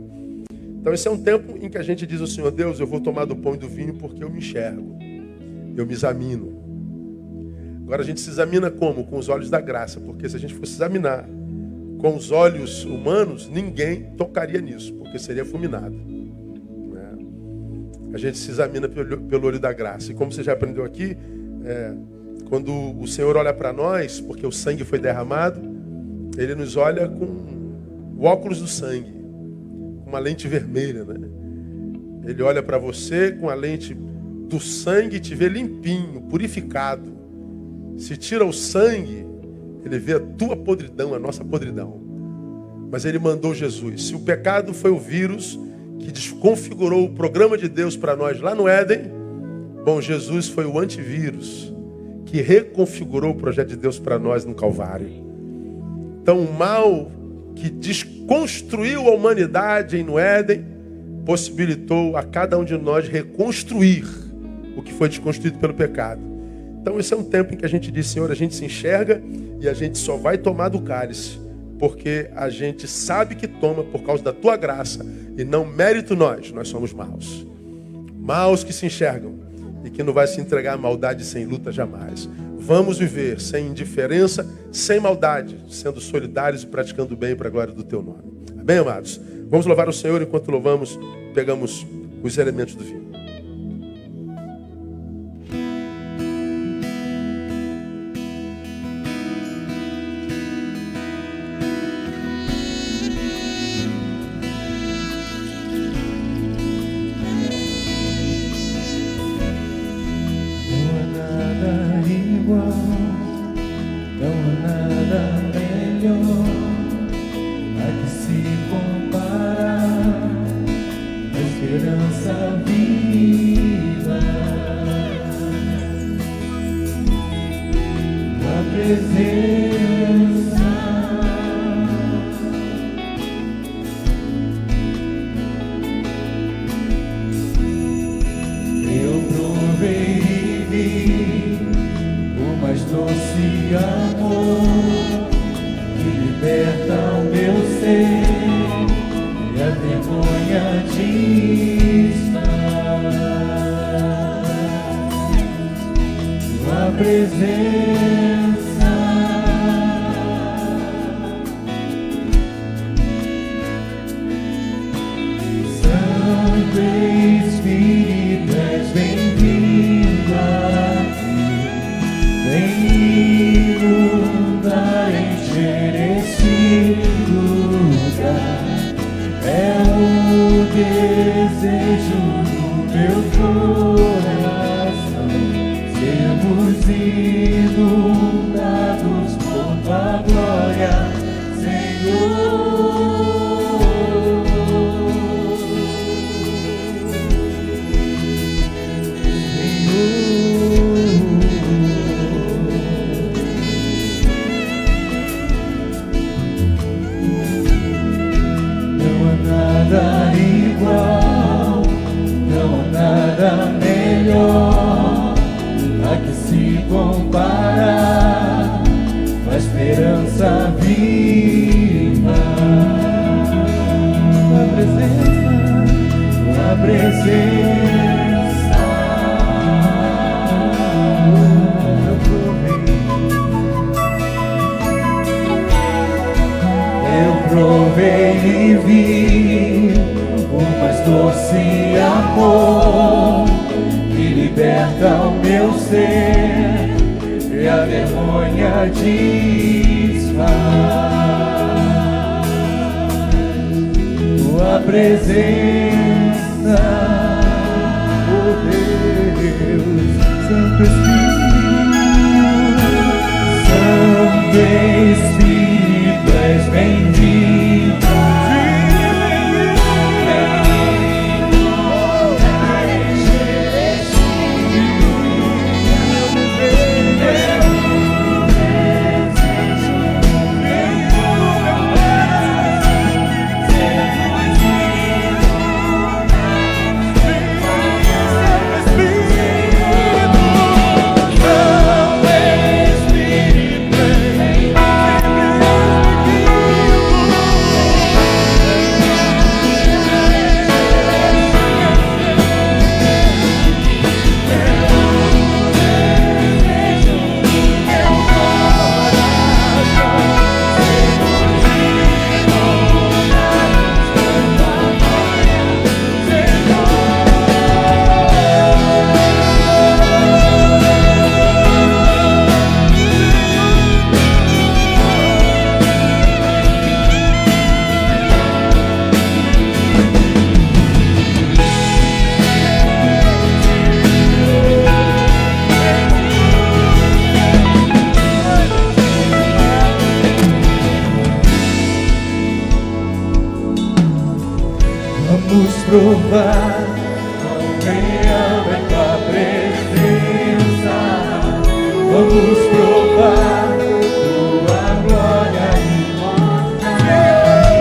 Speaker 1: Então esse é um tempo em que a gente diz ao Senhor: Deus, eu vou tomar do pão e do vinho porque eu me enxergo, eu me examino. Agora a gente se examina como? Com os olhos da graça, porque se a gente fosse examinar com os olhos humanos, ninguém tocaria nisso, porque seria fulminado. A gente se examina pelo olho da graça. E como você já aprendeu aqui, quando o Senhor olha para nós, porque o sangue foi derramado, Ele nos olha com o óculos do sangue, com uma lente vermelha, né? Ele olha para você com a lente do sangue e te vê limpinho, purificado. Se tira o sangue, Ele vê a tua podridão, a nossa podridão. Mas Ele mandou Jesus. Se o pecado foi o vírus que desconfigurou o programa de Deus para nós lá no Éden, bom, Jesus foi o antivírus que reconfigurou o projeto de Deus para nós no Calvário. Então o mal que desconstruiu a humanidade no Éden possibilitou a cada um de nós reconstruir o que foi desconstruído pelo pecado. Então esse é um tempo em que a gente diz: Senhor, a gente se enxerga e a gente só vai tomar do cálice porque a gente sabe que toma por causa da tua graça e não mérito nós somos maus. Maus que se enxergam e que não vai se entregar à maldade sem luta jamais. Vamos viver sem indiferença, sem maldade, sendo solidários e praticando o bem para a glória do teu nome. Amém, amados? Vamos louvar o Senhor. Enquanto louvamos, pegamos os elementos do vinho.
Speaker 2: Espírito, és bem-vindo. Vamos provar quão real é tua presença. Vamos provar tua glória e mostrar.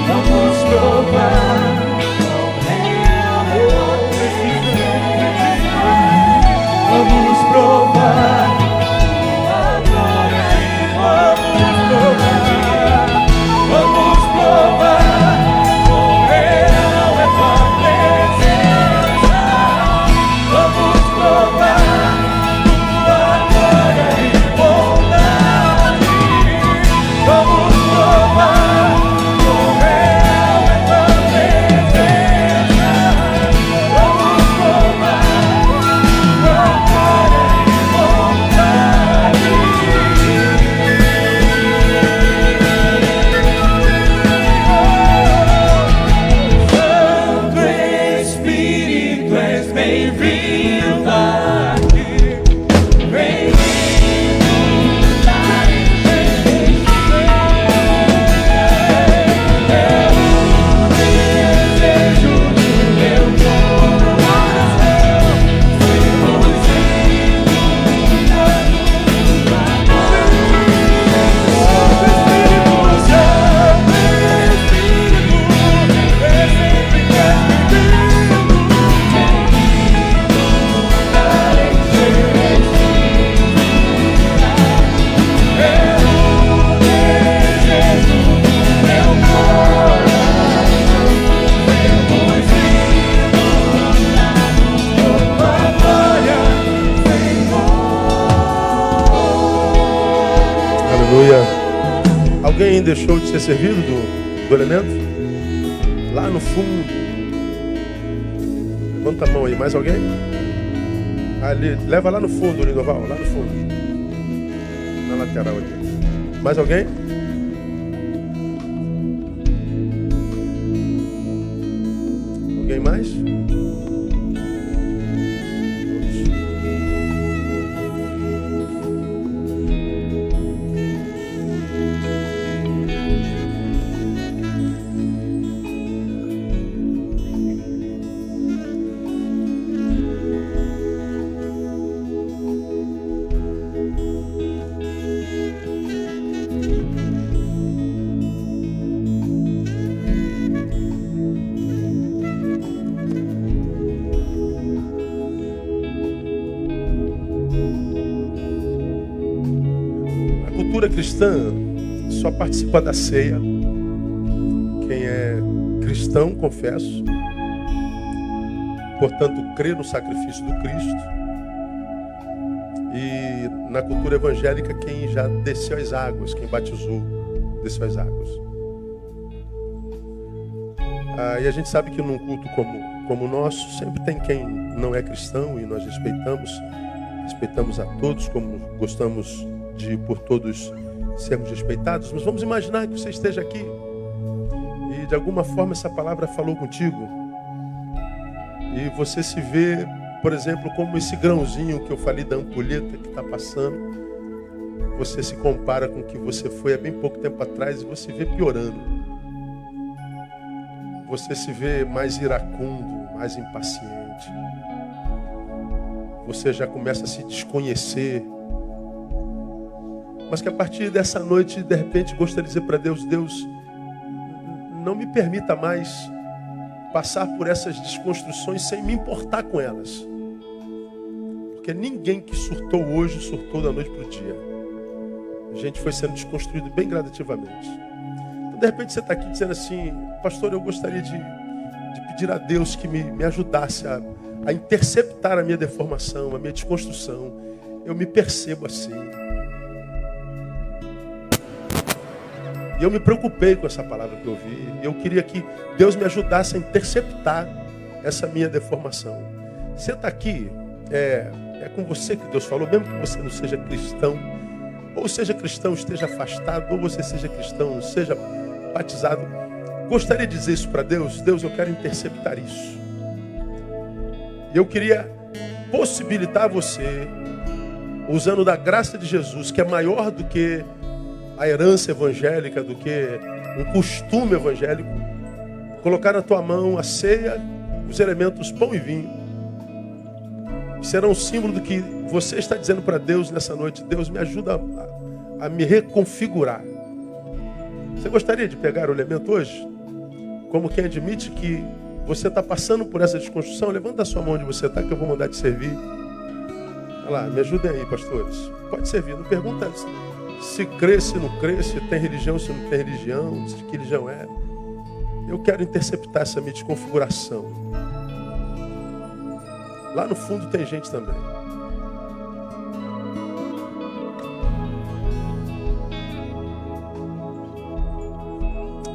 Speaker 2: Vamos provar quão real é tua presença. Vamos provar tua glória e mostrar. Vamos provar quão real é tua presença. Vamos provar tua glória e bondade. Vamos provar quão real é tua presença. Vamos provar tua glória e bondade. Santo Espírito, és bem-vindo aqui. Bem-vindo na igreja. É o desejo do meu coração. Sermos iluminados na glória. Santo Espírito, é sempre
Speaker 1: Aleluia. Alguém deixou de ser servido do elemento? Lá no fundo. Levanta a mão aí. Mais alguém? Ali. Leva lá no fundo, Lindoval. Lá no fundo. Na lateral ali. Mais alguém? Alguém mais? A cultura cristã só participa da ceia quem é cristão, confesso, portanto crê no sacrifício do Cristo, e na cultura evangélica quem já desceu as águas, quem batizou, desceu as águas. E a gente sabe que num culto como o nosso, sempre tem quem não é cristão, e nós respeitamos a todos, como gostamos de por todos sermos respeitados. Mas vamos imaginar que você esteja aqui e de alguma forma essa palavra falou contigo, e você se vê, por exemplo, como esse grãozinho que eu falei da ampulheta que está passando. Você se compara com o que você foi há bem pouco tempo atrás e você vê piorando. Você se vê mais iracundo, mais impaciente. Você já começa a se desconhecer. Mas que a partir dessa noite, de repente, gostaria de dizer para Deus: Deus, não me permita mais passar por essas desconstruções sem me importar com elas. Porque ninguém que surtou hoje, surtou da noite para o dia. A gente foi sendo desconstruído bem gradativamente. Então, de repente, você está aqui dizendo assim: pastor, eu gostaria de pedir a Deus que me ajudasse a interceptar a minha deformação, a minha desconstrução. Eu me percebo assim. E eu me preocupei com essa palavra que eu ouvi. Eu queria que Deus me ajudasse a interceptar essa minha deformação. Você está aqui, é com você que Deus falou, mesmo que você não seja cristão, ou seja cristão, esteja afastado, ou você seja cristão, seja batizado. Gostaria de dizer isso para Deus: Deus, eu quero interceptar isso. E eu queria possibilitar você, usando da graça de Jesus, que é maior do que a herança evangélica, do que um costume evangélico, colocar na tua mão a ceia, os elementos pão e vinho. Será um símbolo do que você está dizendo para Deus nessa noite. Deus, me ajuda a me reconfigurar. Você gostaria de pegar o elemento hoje? Como quem admite que você está passando por essa desconstrução? Levanta a sua mão onde você está, que eu vou mandar te servir. Olha lá, me ajudem aí, pastores. Pode servir, não pergunta se crê, se não crê, se tem religião, se não tem religião, de que religião é. Eu quero interceptar essa minha desconfiguração. Lá no fundo tem gente também.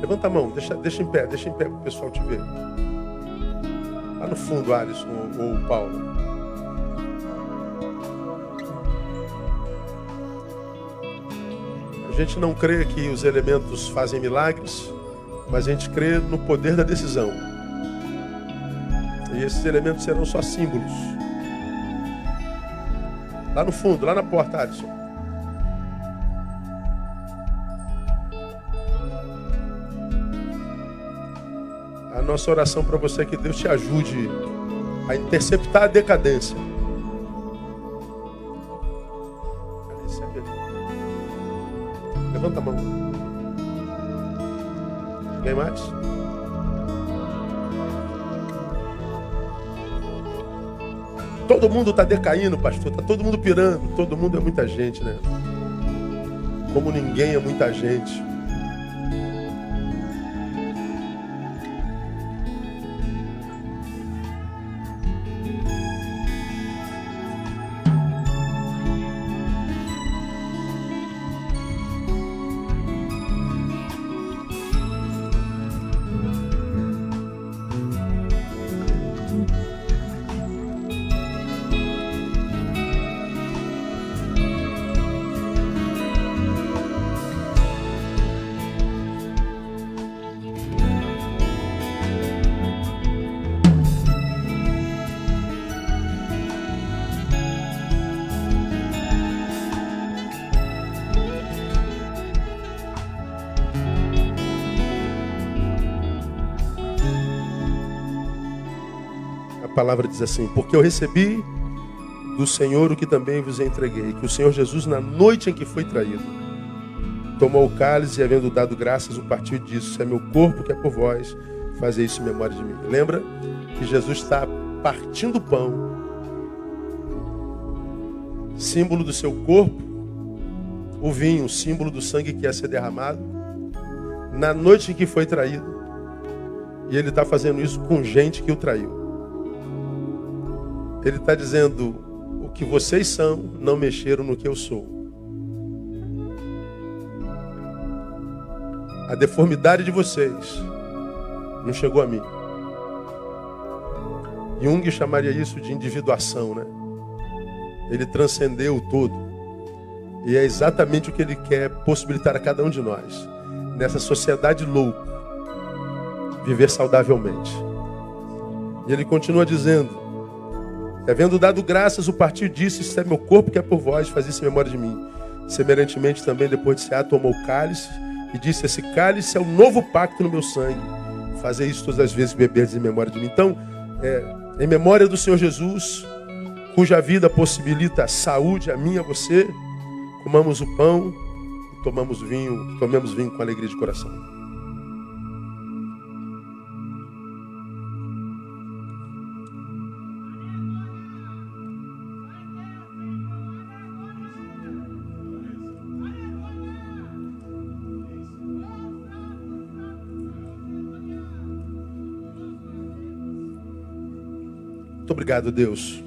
Speaker 1: Levanta a mão, deixa em pé para o pessoal te ver. Lá no fundo, Alisson ou Paulo. A gente não crê que os elementos fazem milagres, mas a gente crê no poder da decisão. E esses elementos serão só símbolos. Lá no fundo, lá na porta, Alisson. A nossa oração para você é que Deus te ajude a interceptar a decadência. Levanta a mão. Quem mais? Todo mundo está decaindo, pastor. Está todo mundo pirando. Todo mundo é muita gente, né? Como ninguém é muita gente. A palavra diz assim: porque eu recebi do Senhor o que também vos entreguei, que o Senhor Jesus, na noite em que foi traído, tomou o cálice e, havendo dado graças, o partiu e disse: isso é meu corpo que é por vós, fazei isso em memória de mim. Lembra que Jesus está partindo o pão, símbolo do seu corpo, o vinho, símbolo do sangue que ia ser derramado, na noite em que foi traído, e ele está fazendo isso com gente que o traiu. Ele está dizendo: o que vocês são, não mexeram no que eu sou. A deformidade de vocês não chegou a mim. Jung chamaria isso de individuação, né? Ele transcendeu o todo. E é exatamente o que ele quer possibilitar a cada um de nós. Nessa sociedade louca, viver saudavelmente. E ele continua dizendo: havendo dado graças, o partiu disse: isso é meu corpo que é por vós, fazei isso em memória de mim. Semelhantemente também, depois de cear, tomou o cálice e disse: esse cálice é o novo pacto no meu sangue. Fazei isso todas as vezes que beberdes em memória de mim. Então, em memória do Senhor Jesus, cuja vida possibilita a saúde a mim e a você, comamos o pão e tomemos vinho com alegria de coração. Muito obrigado, Deus,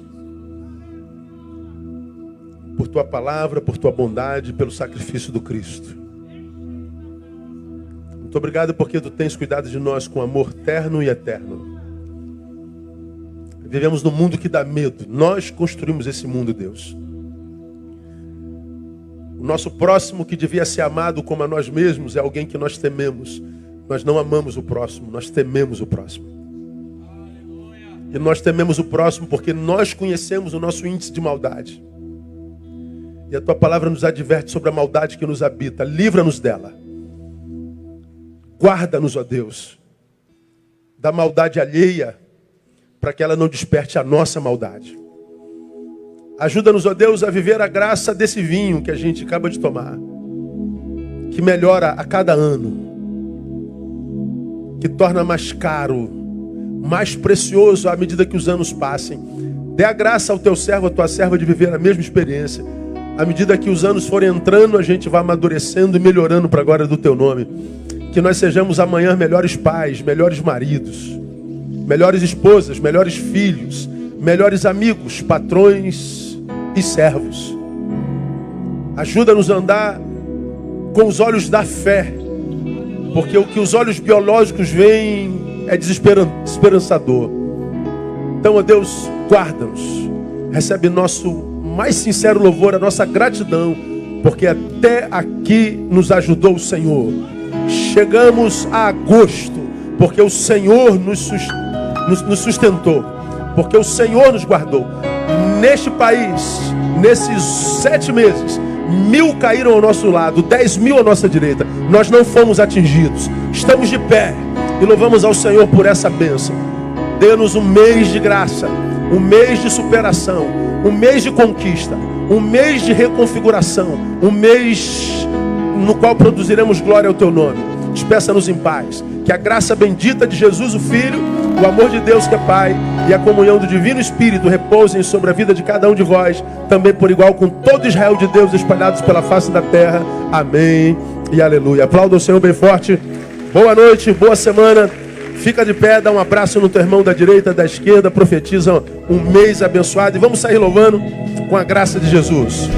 Speaker 1: por tua palavra, por tua bondade, pelo sacrifício do Cristo. Muito obrigado porque tu tens cuidado de nós com amor terno e eterno. Vivemos num mundo que dá medo. Nós construímos esse mundo, Deus. O nosso próximo, que devia ser amado como a nós mesmos, é alguém que nós tememos. Nós não amamos o próximo, nós tememos o próximo. E nós tememos o próximo porque nós conhecemos o nosso índice de maldade. E a tua palavra nos adverte sobre a maldade que nos habita. Livra-nos dela. Guarda-nos, ó Deus. da maldade alheia, para que ela não desperte a nossa maldade. Ajuda-nos, ó Deus, a viver a graça desse vinho que a gente acaba de tomar, que melhora a cada ano, que torna mais caro, mais precioso à medida que os anos passem. Dê a graça ao teu servo, à tua serva, de viver a mesma experiência. À medida que os anos forem entrando, a gente vai amadurecendo e melhorando para a glória do teu nome. Que nós sejamos amanhã melhores pais, melhores maridos, melhores esposas, melhores filhos, melhores amigos, patrões e servos. Ajuda-nos a andar com os olhos da fé, porque o que os olhos biológicos veem é desesperançador. Então, ó Deus, guarda-nos. Recebe nosso mais sincero louvor, a nossa gratidão, porque até aqui nos ajudou o Senhor. Chegamos a agosto, porque o Senhor nos sustentou, porque o Senhor nos guardou. Neste país, nesses 7 meses, 1000 caíram ao nosso lado, 10.000 à nossa direita. Nós não fomos atingidos. Estamos de pé e louvamos ao Senhor por essa bênção. Dê-nos um mês de graça, um mês de superação, um mês de conquista, um mês de reconfiguração, um mês no qual produziremos glória ao teu nome. Despeça-nos em paz. Que a graça bendita de Jesus, o Filho, o amor de Deus que é Pai e a comunhão do Divino Espírito repousem sobre a vida de cada um de vós, também por igual com todo Israel de Deus espalhados pela face da terra. Amém e aleluia. Aplauda o Senhor bem forte. Boa noite, boa semana. Fica de pé, dá um abraço no teu irmão da direita, da esquerda, profetiza um mês abençoado e vamos sair louvando com a graça de Jesus.